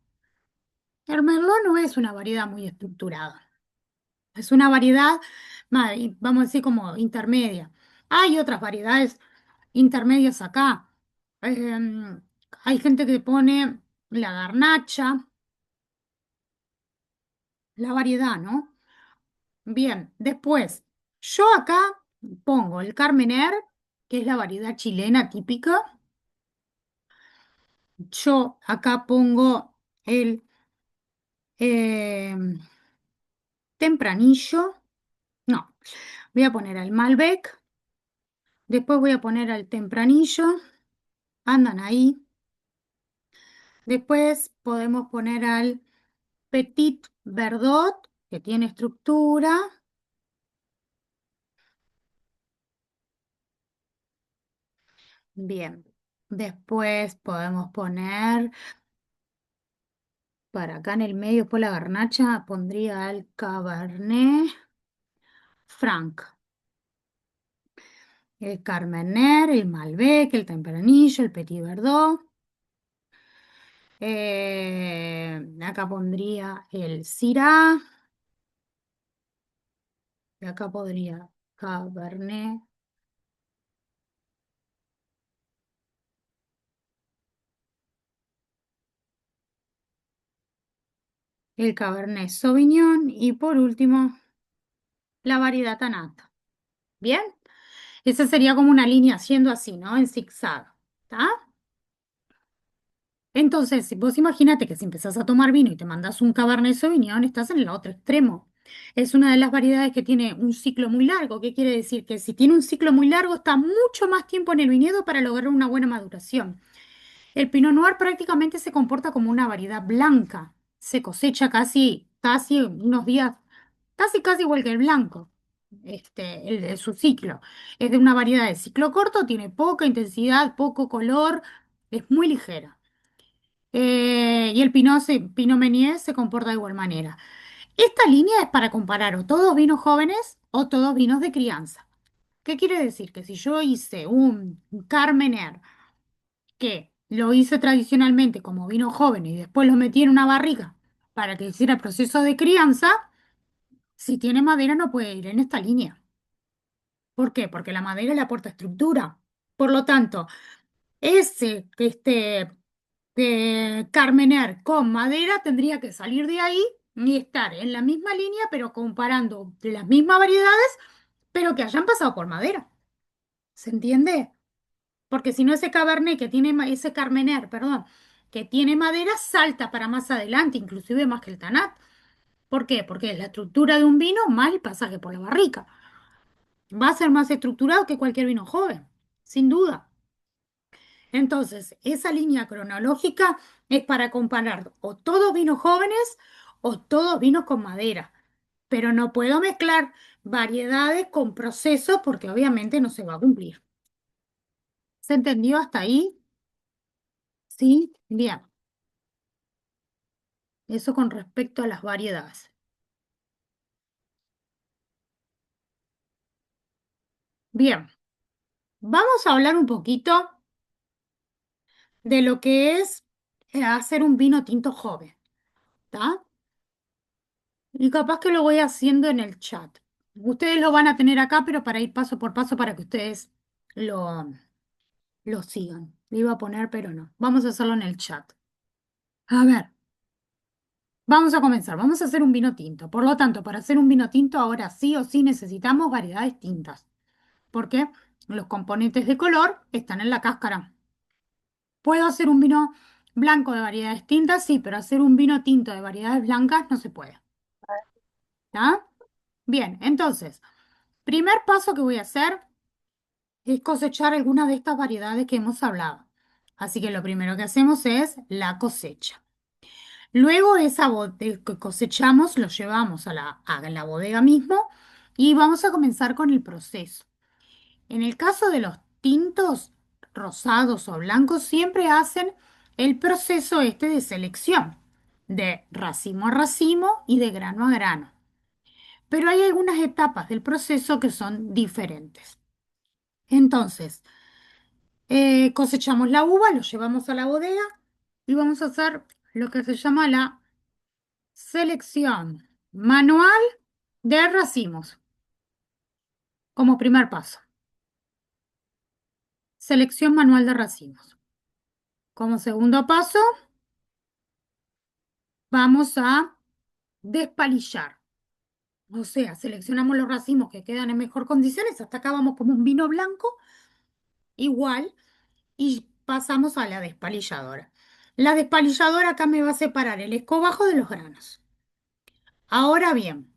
El Merlot no es una variedad muy estructurada. Es una variedad, vamos a decir, como intermedia. Hay otras variedades intermedias acá. Em, Hay gente que pone la garnacha, la variedad, ¿no? Bien, después, yo acá pongo el Carmener, que es la variedad chilena típica. Yo acá pongo el em, Tempranillo. No, voy a poner el Malbec. Después voy a poner al Tempranillo. Andan ahí. Después podemos poner al Petit Verdot, que tiene estructura. Bien. Después podemos poner, para acá en el medio, por la garnacha, pondría al Cabernet Franc, el Carmener, el Malbec, el Tempranillo, el Petit Verdot. Acá pondría el Syrah. Y acá podría Cabernet. El Cabernet Sauvignon y por último la variedad Tanat. ¿Bien? Esa sería como una línea haciendo así, ¿no? En zigzag. ¿Está? Entonces, si vos imagínate que si empezás a tomar vino y te mandás un Cabernet Sauvignon, estás en el otro extremo. Es una de las variedades que tiene un ciclo muy largo. ¿Qué quiere decir? Que si tiene un ciclo muy largo, está mucho más tiempo en el viñedo para lograr una buena maduración. El Pinot Noir prácticamente se comporta como una variedad blanca. Se cosecha casi unos días, casi igual que el blanco, el de su ciclo. Es de una variedad de ciclo corto, tiene poca intensidad, poco color, es muy ligera. Y el Pinot Meunier se comporta de igual manera. Esta línea es para comparar o todos vinos jóvenes o todos vinos de crianza. ¿Qué quiere decir? Que si yo hice un Carmener que lo hice tradicionalmente como vino joven y después lo metí en una barrica para que hiciera el proceso de crianza, si tiene madera no puede ir en esta línea. ¿Por qué? Porque la madera le aporta estructura. Por lo tanto, Carmener con madera tendría que salir de ahí y estar en la misma línea, pero comparando las mismas variedades, pero que hayan pasado por madera. ¿Se entiende? Porque si no, ese Cabernet que tiene, ese Carmener, perdón, que tiene madera, salta para más adelante, inclusive más que el Tanat. ¿Por qué? Porque es la estructura de un vino más el pasaje por la barrica. Va a ser más estructurado que cualquier vino joven, sin duda. Entonces, esa línea cronológica es para comparar o todos vinos jóvenes o todos vinos con madera. Pero no puedo mezclar variedades con procesos porque obviamente no se va a cumplir. ¿Se entendió hasta ahí? Sí, bien. Eso con respecto a las variedades. Bien, vamos a hablar un poquito de lo que es hacer un vino tinto joven, ¿está? Y capaz que lo voy haciendo en el chat. Ustedes lo van a tener acá, pero para ir paso por paso para que ustedes lo, lo sigan. Le iba a poner, pero no. Vamos a hacerlo en el chat. A ver, vamos a comenzar. Vamos a hacer un vino tinto. Por lo tanto, para hacer un vino tinto, ahora sí o sí necesitamos variedades tintas. Porque los componentes de color están en la cáscara. ¿Puedo hacer un vino blanco de variedades tintas? Sí, pero hacer un vino tinto de variedades blancas no se puede. ¿Está? Bien, entonces, primer paso que voy a hacer es cosechar algunas de estas variedades que hemos hablado. Así que lo primero que hacemos es la cosecha. Luego que cosechamos, lo llevamos a la bodega mismo y vamos a comenzar con el proceso. En el caso de los tintos rosados o blancos, siempre hacen el proceso este de selección, de racimo a racimo y de grano a grano. Pero hay algunas etapas del proceso que son diferentes. Entonces, cosechamos la uva, lo llevamos a la bodega y vamos a hacer lo que se llama la selección manual de racimos como primer paso. Selección manual de racimos. Como segundo paso, vamos a despalillar. O sea, seleccionamos los racimos que quedan en mejor condiciones. Hasta acá vamos como un vino blanco, igual, y pasamos a la despalilladora. La despalilladora acá me va a separar el escobajo de los granos. Ahora bien,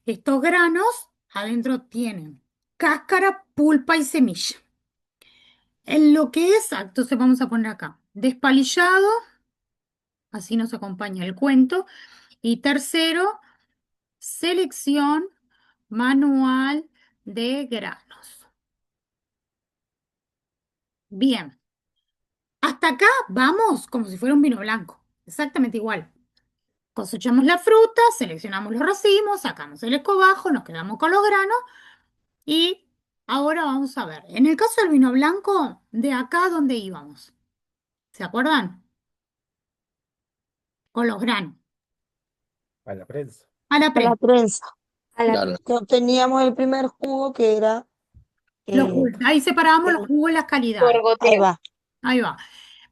estos granos adentro tienen cáscara, pulpa y semilla. En lo que es, entonces vamos a poner acá, despalillado, así nos acompaña el cuento. Y tercero, selección manual de granos. Bien, hasta acá vamos como si fuera un vino blanco, exactamente igual. Cosechamos la fruta, seleccionamos los racimos, sacamos el escobajo, nos quedamos con los granos y ahora vamos a ver. En el caso del vino blanco, de acá dónde íbamos. ¿Se acuerdan? Con los granos. A la prensa. A la A la prensa. prensa. Claro. Que obteníamos el primer jugo que era, eh, Ahí separábamos los el- jugos y las Por calidades. ahí goteo. va. Ahí va.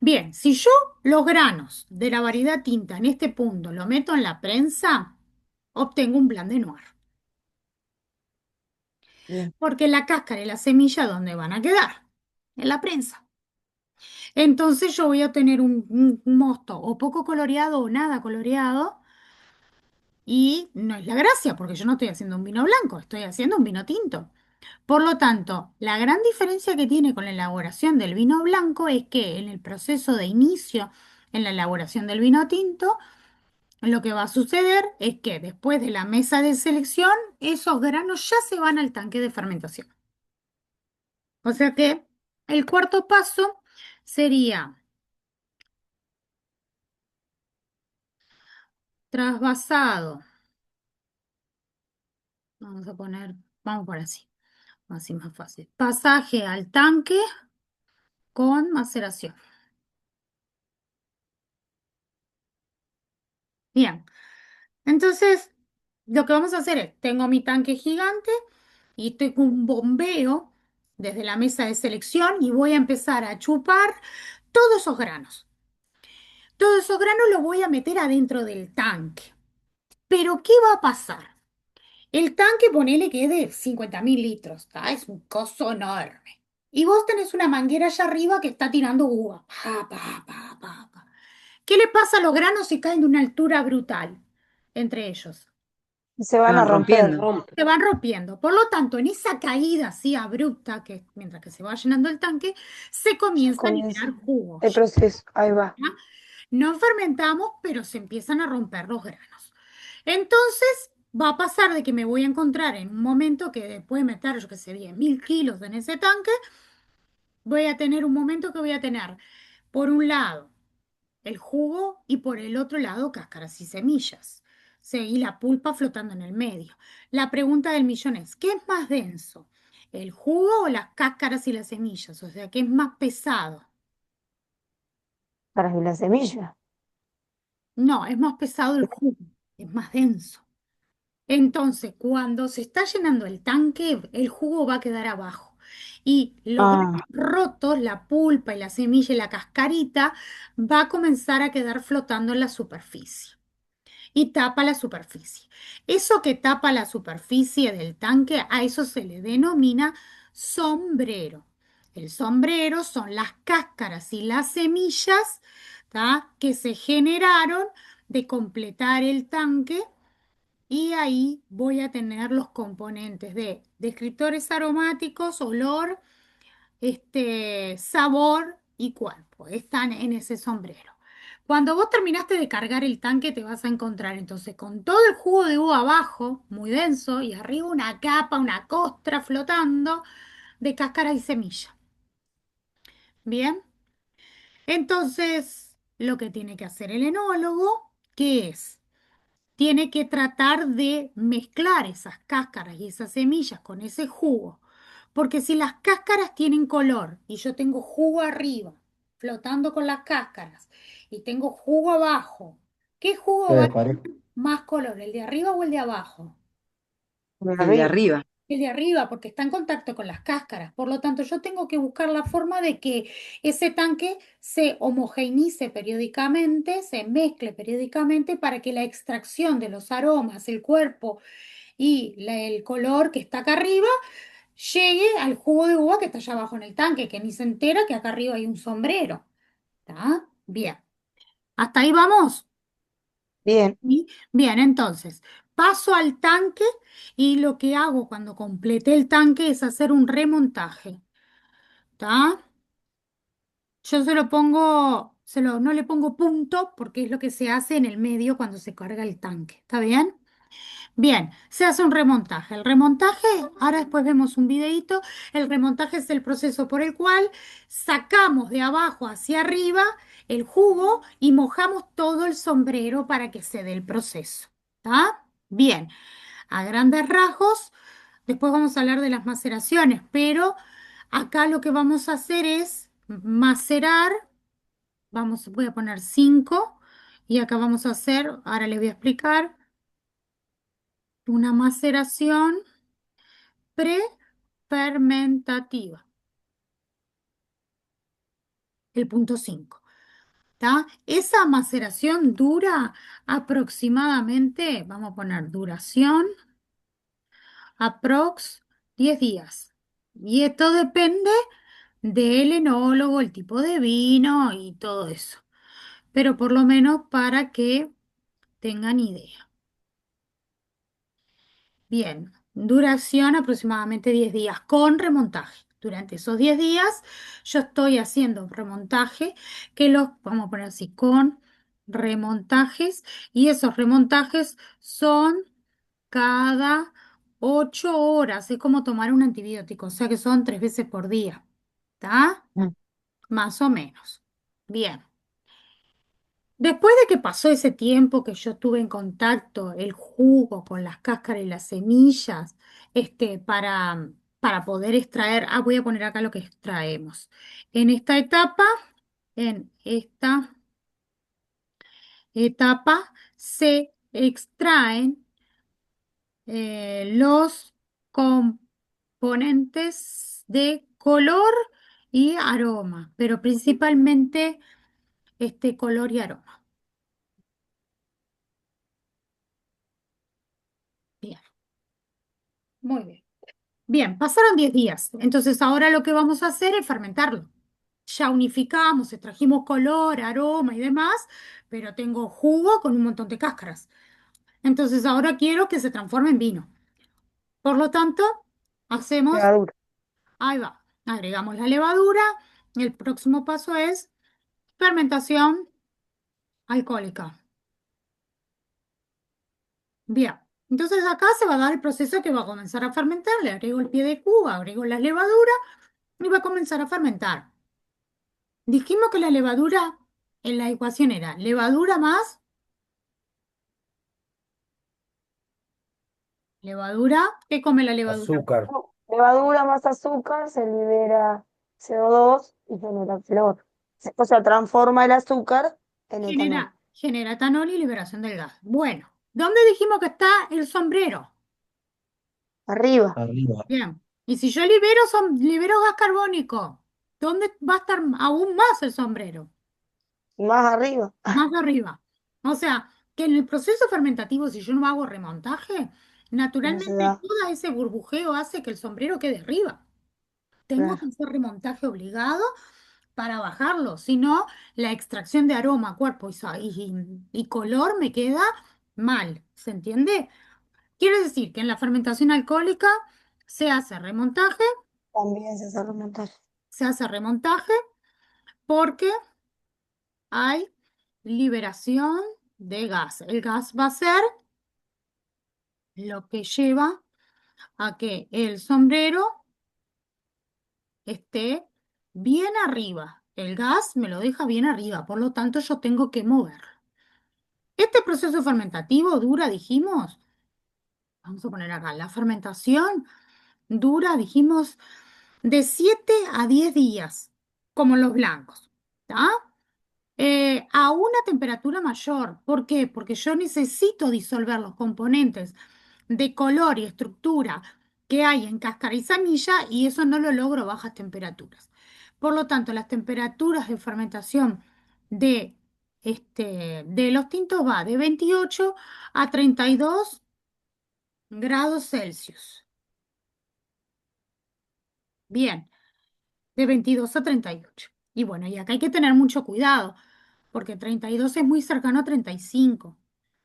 Bien, si yo los granos de la variedad tinta en este punto lo meto en la prensa, obtengo un plan de Noir. Bien. Porque la cáscara y la semilla, ¿dónde van a quedar? En la prensa. Entonces yo voy a tener un mosto o poco coloreado o nada coloreado y no es la gracia porque yo no estoy haciendo un vino blanco, estoy haciendo un vino tinto. Por lo tanto, la gran diferencia que tiene con la elaboración del vino blanco es que en el proceso de inicio, en la elaboración del vino tinto, lo que va a suceder es que después de la mesa de selección, esos granos ya se van al tanque de fermentación. O sea que el cuarto paso sería trasvasado. Vamos por así más fácil. Pasaje al tanque con maceración. Bien, entonces lo que vamos a hacer es, tengo mi tanque gigante y estoy con un bombeo desde la mesa de selección y voy a empezar a chupar todos esos granos. Todos esos granos los voy a meter adentro del tanque. Pero ¿qué va a pasar? El tanque, ponele que es de 50.000 litros, ¿tá? Es un coso enorme. Y vos tenés una manguera allá arriba que está tirando uva. Pa, pa, pa, pa, pa. ¿Qué le pasa a los granos si caen de una altura brutal entre ellos? Y se Se van a van romper. rompiendo. Se van rompiendo. Por lo tanto, en esa caída así abrupta, que mientras que se va llenando el tanque, se comienza a Comienza liberar jugo. el proceso. Ahí va. ¿Ya? No fermentamos, pero se empiezan a romper los granos. Entonces, va a pasar de que me voy a encontrar en un momento que después de meter, yo qué sé, 10.000 kilos en ese tanque, voy a tener un momento que voy a tener, por un lado, el jugo y por el otro lado, cáscaras y semillas. Sí, y la pulpa flotando en el medio. La pregunta del millón es, ¿qué es más denso? ¿El jugo o las cáscaras y las semillas? O sea, ¿qué es más pesado? Para que la semilla. No, es más pesado el jugo, es más denso. Entonces, cuando se está llenando el tanque, el jugo va a quedar abajo. Y los granos Ah, rotos, la pulpa y la semilla y la cascarita, va a comenzar a quedar flotando en la superficie. Y tapa la superficie. Eso que tapa la superficie del tanque, a eso se le denomina sombrero. El sombrero son las cáscaras y las semillas, ¿tá? Que se generaron de completar el tanque y ahí voy a tener los componentes de descriptores aromáticos, olor, sabor y cuerpo. Están en ese sombrero. Cuando vos terminaste de cargar el tanque, te vas a encontrar entonces con todo el jugo de uva abajo, muy denso, y arriba una capa, una costra flotando de cáscara y semilla. Bien, entonces lo que tiene que hacer el enólogo, ¿qué es? Tiene que tratar de mezclar esas cáscaras y esas semillas con ese jugo. Porque si las cáscaras tienen color y yo tengo jugo arriba, flotando con las cáscaras, y tengo jugo abajo, ¿qué jugo va a Parejo. tener más color, el de arriba o el de abajo? De El de arriba. arriba. El de arriba, porque está en contacto con las cáscaras. Por lo tanto, yo tengo que buscar la forma de que ese tanque se homogeneice periódicamente, se mezcle periódicamente para que la extracción de los aromas, el cuerpo y el color que está acá arriba llegue al jugo de uva que está allá abajo en el tanque, que ni se entera que acá arriba hay un sombrero. ¿Está? Bien. ¿Hasta ahí vamos? Bien, ¿Sí? Bien, entonces, paso al tanque y lo que hago cuando complete el tanque es hacer un remontaje. ¿Está? Yo se lo pongo, no le pongo punto porque es lo que se hace en el medio cuando se carga el tanque. ¿Está bien? Bien, se hace un remontaje. El remontaje, ahora después vemos un videíto, el remontaje es el proceso por el cual sacamos de abajo hacia arriba el jugo y mojamos todo el sombrero para que se dé el proceso. ¿Está? Bien, a grandes rasgos, después vamos a hablar de las maceraciones, pero acá lo que vamos a hacer es macerar, voy a poner 5 y acá vamos a hacer, ahora les voy a explicar, una maceración prefermentativa, el punto 5. ¿Tá? Esa maceración dura aproximadamente, vamos a poner duración, aprox 10 días. Y esto depende del enólogo, el tipo de vino y todo eso. Pero por lo menos para que tengan idea. Bien, duración aproximadamente 10 días con remontaje. Durante esos 10 días yo estoy haciendo remontaje, que los vamos a poner así, con remontajes, y esos remontajes son cada 8 horas. Es como tomar un antibiótico, o sea que son 3 veces por día. ¿Está? mm, Más o menos. Bien. Después de que pasó ese tiempo que yo tuve en contacto el jugo con las cáscaras y las semillas, para poder extraer, voy a poner acá lo que extraemos. En esta etapa, en esta etapa se extraen los componentes de color y aroma, pero principalmente color y aroma. Bien, muy bien. Bien, pasaron 10 días. Entonces ahora lo que vamos a hacer es fermentarlo. Ya unificamos, extrajimos color, aroma y demás, pero tengo jugo con un montón de cáscaras. Entonces ahora quiero que se transforme en vino. Por lo tanto, hacemos, levadura. ahí va, agregamos la levadura. El próximo paso es fermentación alcohólica. Bien, entonces acá se va a dar el proceso que va a comenzar a fermentar. Le agrego el pie de cuba, agrego la levadura y va a comenzar a fermentar. Dijimos que la levadura en la ecuación era levadura más levadura. ¿Qué come la levadura? Azúcar. Levadura más azúcar, se libera CO2 y genera flor. O sea, transforma el azúcar en etanol. Genera etanol y liberación del gas. Bueno, ¿dónde dijimos que está el sombrero? Arriba, Arriba. Bien. Y si yo libero gas carbónico, ¿dónde va a estar aún más el sombrero? y más arriba. Más arriba. O sea, que en el proceso fermentativo, si yo no hago remontaje, No se naturalmente da. todo ese burbujeo hace que el sombrero quede arriba. Tengo que Claro, hacer remontaje obligado para bajarlo, si no, la extracción de aroma, cuerpo y color me queda mal, ¿se entiende? Quiere decir que en la fermentación alcohólica se hace remontaje, también se hace remontaje. se hace remontaje porque hay liberación de gas. El gas va a ser lo que lleva a que el sombrero esté bien arriba. El gas me lo deja bien arriba, por lo tanto yo tengo que moverlo. Este proceso fermentativo dura, dijimos, vamos a poner acá, la fermentación dura, dijimos, de 7 a 10 días, como los blancos, ¿tá? A una temperatura mayor. ¿Por qué? Porque yo necesito disolver los componentes de color y estructura que hay en cáscara y semilla y eso no lo logro a bajas temperaturas. Por lo tanto, las temperaturas de fermentación de, de los tintos va de 28 a 32 grados Celsius. Bien, de 22 a 38. Y bueno, y acá hay que tener mucho cuidado, porque 32 es muy cercano a 35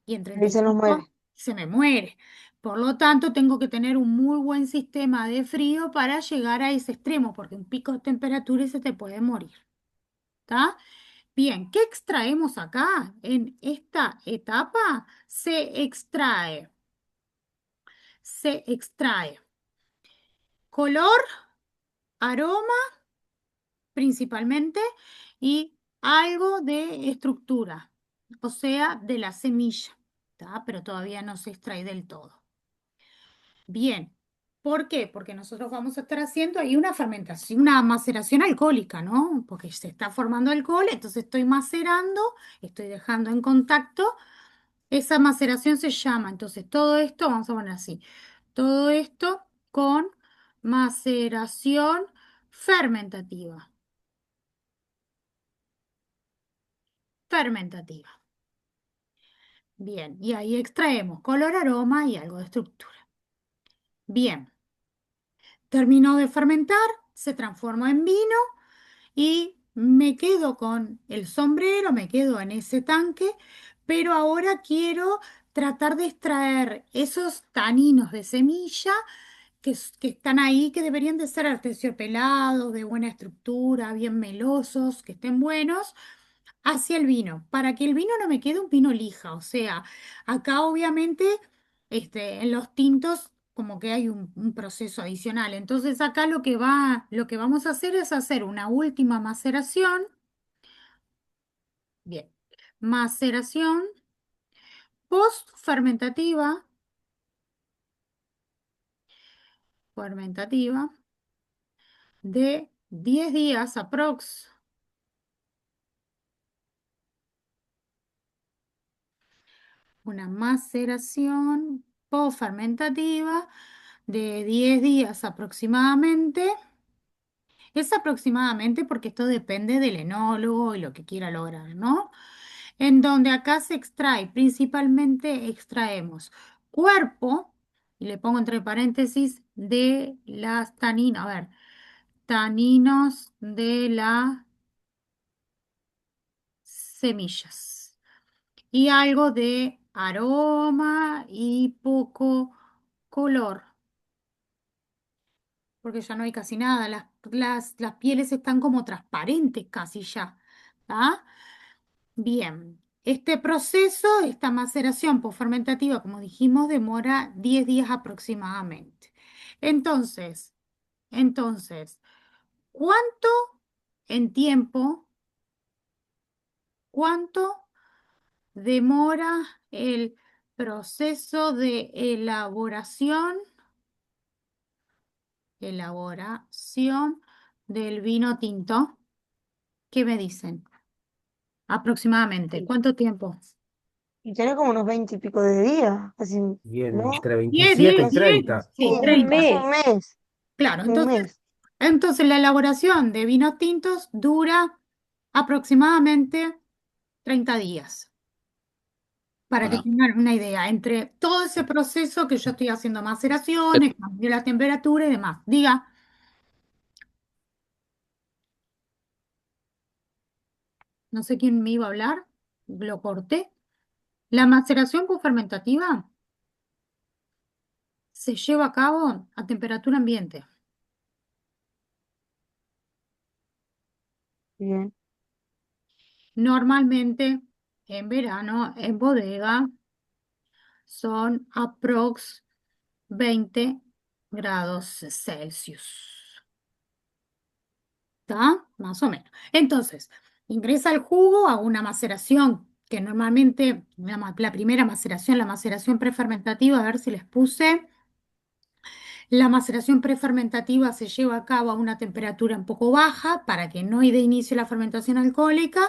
y en Ahí se nos 35 muere. se me muere. Por lo tanto, tengo que tener un muy buen sistema de frío para llegar a ese extremo, porque un pico de temperatura y se te puede morir. ¿Está? Bien, ¿qué extraemos acá? En esta etapa se extrae color, aroma principalmente y algo de estructura, o sea, de la semilla, ¿tá? Pero todavía no se extrae del todo. Bien, ¿por qué? Porque nosotros vamos a estar haciendo ahí una fermentación, una maceración alcohólica, ¿no? Porque se está formando alcohol, entonces estoy macerando, estoy dejando en contacto, esa maceración se llama, entonces todo esto, vamos a poner así, todo esto con maceración fermentativa. Fermentativa. Bien, y ahí extraemos color, aroma y algo de estructura. Bien, terminó de fermentar, se transformó en vino y me quedo con el sombrero, me quedo en ese tanque, pero ahora quiero tratar de extraer esos taninos de semilla que están ahí, que deberían de ser aterciopelados, de buena estructura, bien melosos, que estén buenos hacia el vino, para que el vino no me quede un vino lija. O sea, acá obviamente en los tintos como que hay un proceso adicional. Entonces acá lo que vamos a hacer es hacer una última maceración. Bien, maceración post-fermentativa, fermentativa de 10 días aprox. Una maceración post-fermentativa de 10 días aproximadamente. Es aproximadamente porque esto depende del enólogo y lo que quiera lograr, ¿no? En donde acá se extrae, principalmente extraemos cuerpo, y le pongo entre paréntesis, de las taninas, a ver, taninos de las semillas. Y algo de aroma y poco color, porque ya no hay casi nada, las pieles están como transparentes casi ya, ¿tá? Bien, este proceso, esta maceración posfermentativa, como dijimos, demora 10 días aproximadamente. Entonces, entonces, ¿cuánto en tiempo, cuánto demora el proceso de elaboración del vino tinto? ¿Qué me dicen? Aproximadamente, Y, ¿cuánto tiempo? y tiene como unos 20 y pico de días, así, Y ¿no? entre 10, 27 10, y 10, 30. sí, Sí, Un 30. casi un mes. mes, Claro, un entonces, mes. entonces la elaboración de vinos tintos dura aproximadamente 30 días, para que Ah, tengan una idea, entre todo ese proceso que yo estoy haciendo maceraciones, cambio la temperatura y demás. Diga, no sé quién me iba a hablar, lo corté. La maceración fermentativa se lleva a cabo a temperatura ambiente. Bien, Normalmente En verano, en bodega, son aprox 20 grados Celsius. ¿Está? Más o menos. Entonces, ingresa el jugo a una maceración, que normalmente la primera maceración, la maceración prefermentativa, a ver si les puse. La maceración prefermentativa se lleva a cabo a una temperatura un poco baja para que no dé inicio la fermentación alcohólica.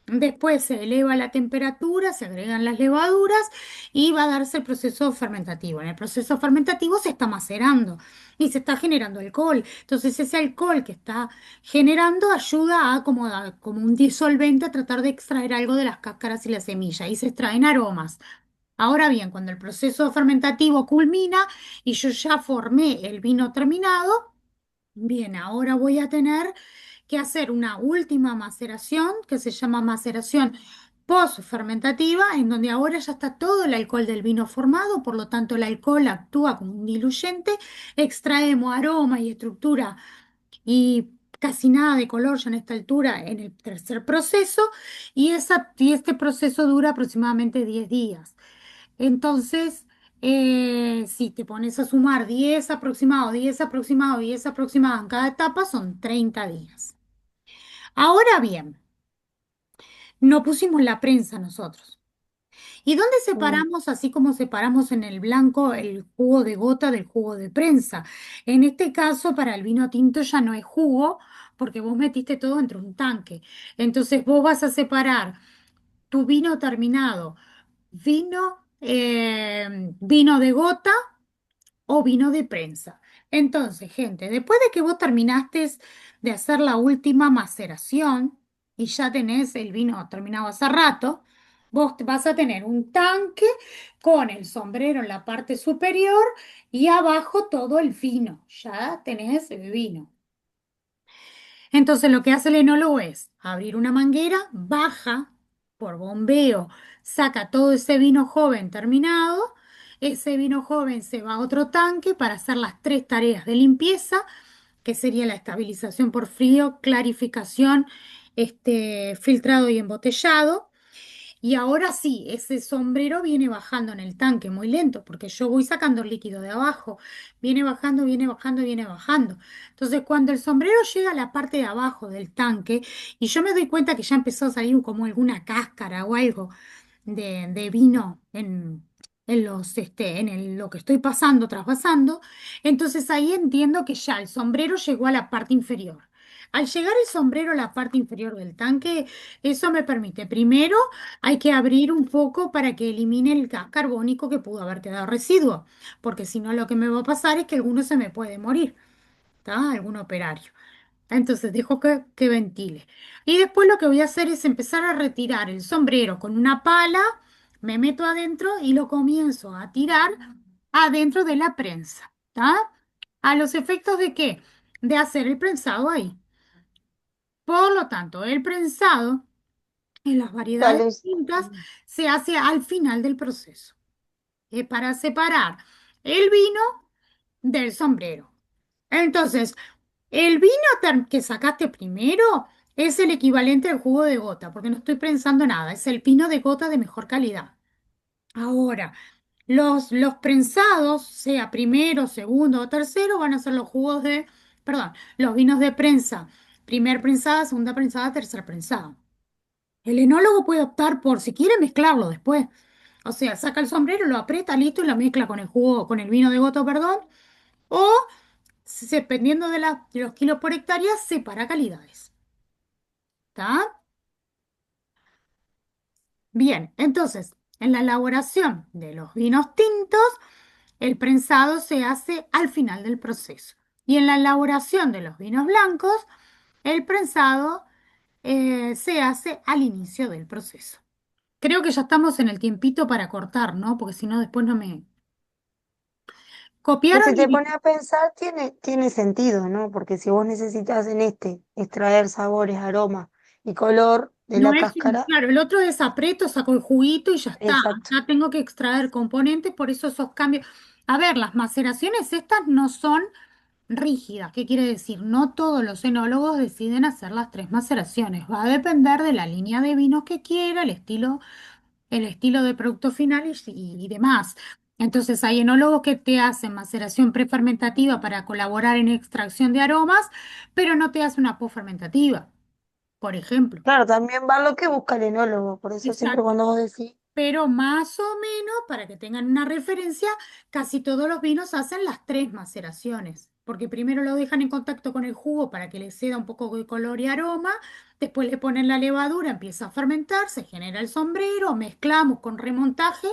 Después se eleva la temperatura, se agregan las levaduras y va a darse el proceso fermentativo. En el proceso fermentativo se está macerando y se está generando alcohol. Entonces ese alcohol que está generando ayuda como un disolvente a tratar de extraer algo de las cáscaras y la semilla y se extraen aromas. Ahora bien, cuando el proceso fermentativo culmina y yo ya formé el vino terminado, bien, ahora voy a tener que hacer una última maceración que se llama maceración post-fermentativa, en donde ahora ya está todo el alcohol del vino formado, por lo tanto el alcohol actúa como un diluyente, extraemos aroma y estructura y casi nada de color ya en esta altura en el tercer proceso y este proceso dura aproximadamente 10 días. Entonces, si te pones a sumar 10 aproximado, 10 aproximado, 10 aproximado en cada etapa, son 30 días. Ahora bien, no pusimos la prensa nosotros. ¿Y dónde Mm. separamos, así como separamos en el blanco el jugo de gota del jugo de prensa? En este caso, para el vino tinto ya no es jugo, porque vos metiste todo entre un tanque. Entonces, vos vas a separar tu vino terminado, vino de gota o vino de prensa. Entonces, gente, después de que vos terminaste de hacer la última maceración y ya tenés el vino terminado hace rato, vos vas a tener un tanque con el sombrero en la parte superior y abajo todo el vino. Ya tenés el vino. Entonces lo que hace el enólogo es abrir una manguera, baja por bombeo, saca todo ese vino joven terminado, ese vino joven se va a otro tanque para hacer las tres tareas de limpieza, que sería la estabilización por frío, clarificación, filtrado y embotellado. Y ahora sí, ese sombrero viene bajando en el tanque muy lento, porque yo voy sacando el líquido de abajo. Viene bajando, viene bajando, viene bajando. Entonces, cuando el sombrero llega a la parte de abajo del tanque, y yo me doy cuenta que ya empezó a salir como alguna cáscara o algo de vino lo que estoy pasando, traspasando, entonces ahí entiendo que ya el sombrero llegó a la parte inferior. Al llegar el sombrero a la parte inferior del tanque, eso me permite, primero, hay que abrir un poco para que elimine el gas carbónico que pudo haber quedado residuo, porque si no lo que me va a pasar es que alguno se me puede morir, ¿está? Algún operario. Entonces dejo que ventile. Y después lo que voy a hacer es empezar a retirar el sombrero con una pala, me meto adentro y lo comienzo a tirar adentro de la prensa, ¿está? ¿A los efectos de qué? De hacer el prensado ahí. Por lo tanto, el prensado en las variedades Dale. distintas se hace al final del proceso. Es para separar el vino del sombrero. Entonces, el vino que sacaste primero es el equivalente al jugo de gota, porque no estoy prensando nada, es el vino de gota de mejor calidad. Ahora, los prensados, sea primero, segundo o tercero, van a ser perdón, los vinos de prensa, primer prensada, segunda prensada, tercera prensada. El enólogo puede optar por, si quiere, mezclarlo después. O sea, saca el sombrero, lo aprieta, listo, y lo mezcla con el jugo, con el vino de gota, perdón. O, dependiendo de los kilos por hectárea, separa calidades. ¿Está? Bien, entonces, en la elaboración de los vinos tintos, el prensado se hace al final del proceso. Y en la elaboración de los vinos blancos, el prensado se hace al inicio del proceso. Creo que ya estamos en el tiempito para cortar, ¿no? Porque si no, después no me... Que ¿Copiaron si te mi... pones a pensar, tiene sentido, ¿no? Porque si vos necesitas en este extraer sabores, aromas y color de No la es, cáscara, claro, el otro es aprieto, saco el juguito y ya está. exacto. Acá tengo que extraer componentes, por eso esos cambios. A ver, las maceraciones estas no son rígida. ¿Qué quiere decir? No todos los enólogos deciden hacer las 3 maceraciones. Va a depender de la línea de vinos que quiera, el estilo de producto final y demás. Entonces, hay enólogos que te hacen maceración prefermentativa para colaborar en extracción de aromas, pero no te hacen una posfermentativa, por ejemplo. Claro, también va lo que busca el enólogo, por eso siempre Exacto. cuando vos decís, Pero más o menos, para que tengan una referencia, casi todos los vinos hacen las 3 maceraciones, porque primero lo dejan en contacto con el jugo para que le ceda un poco de color y aroma, después le ponen la levadura, empieza a fermentar, se genera el sombrero, mezclamos con remontaje,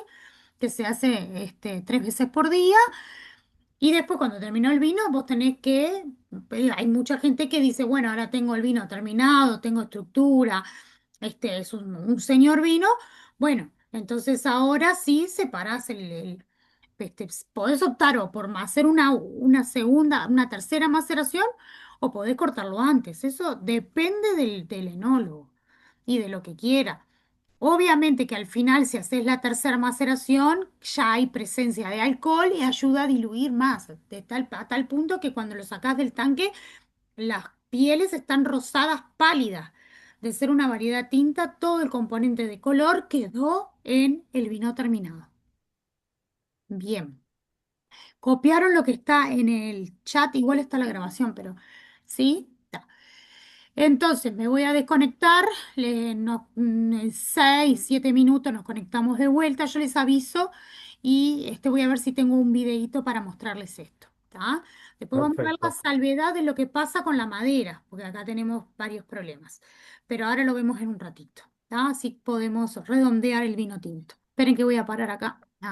que se hace 3 veces por día, y después cuando terminó el vino, vos tenés que, hay mucha gente que dice, bueno, ahora tengo el vino terminado, tengo estructura, este es un señor vino, bueno, entonces ahora sí separás podés optar o por hacer una segunda, una tercera maceración o podés cortarlo antes. Eso depende del enólogo y de lo que quiera. Obviamente que al final, si haces la tercera maceración, ya hay presencia de alcohol y ayuda a diluir más, a tal punto que cuando lo sacás del tanque, las pieles están rosadas pálidas. De ser una variedad tinta, todo el componente de color quedó en el vino terminado. Bien. Copiaron lo que está en el chat, igual está la grabación, pero sí. Está. Entonces me voy a desconectar, en 6, 7 minutos nos conectamos de vuelta, yo les aviso y voy a ver si tengo un videíto para mostrarles esto. ¿Tá? Después vamos a ver la Perfecto. salvedad de lo que pasa con la madera, porque acá tenemos varios problemas, pero ahora lo vemos en un ratito. ¿Tá? Así podemos redondear el vino tinto. Esperen que voy a parar acá.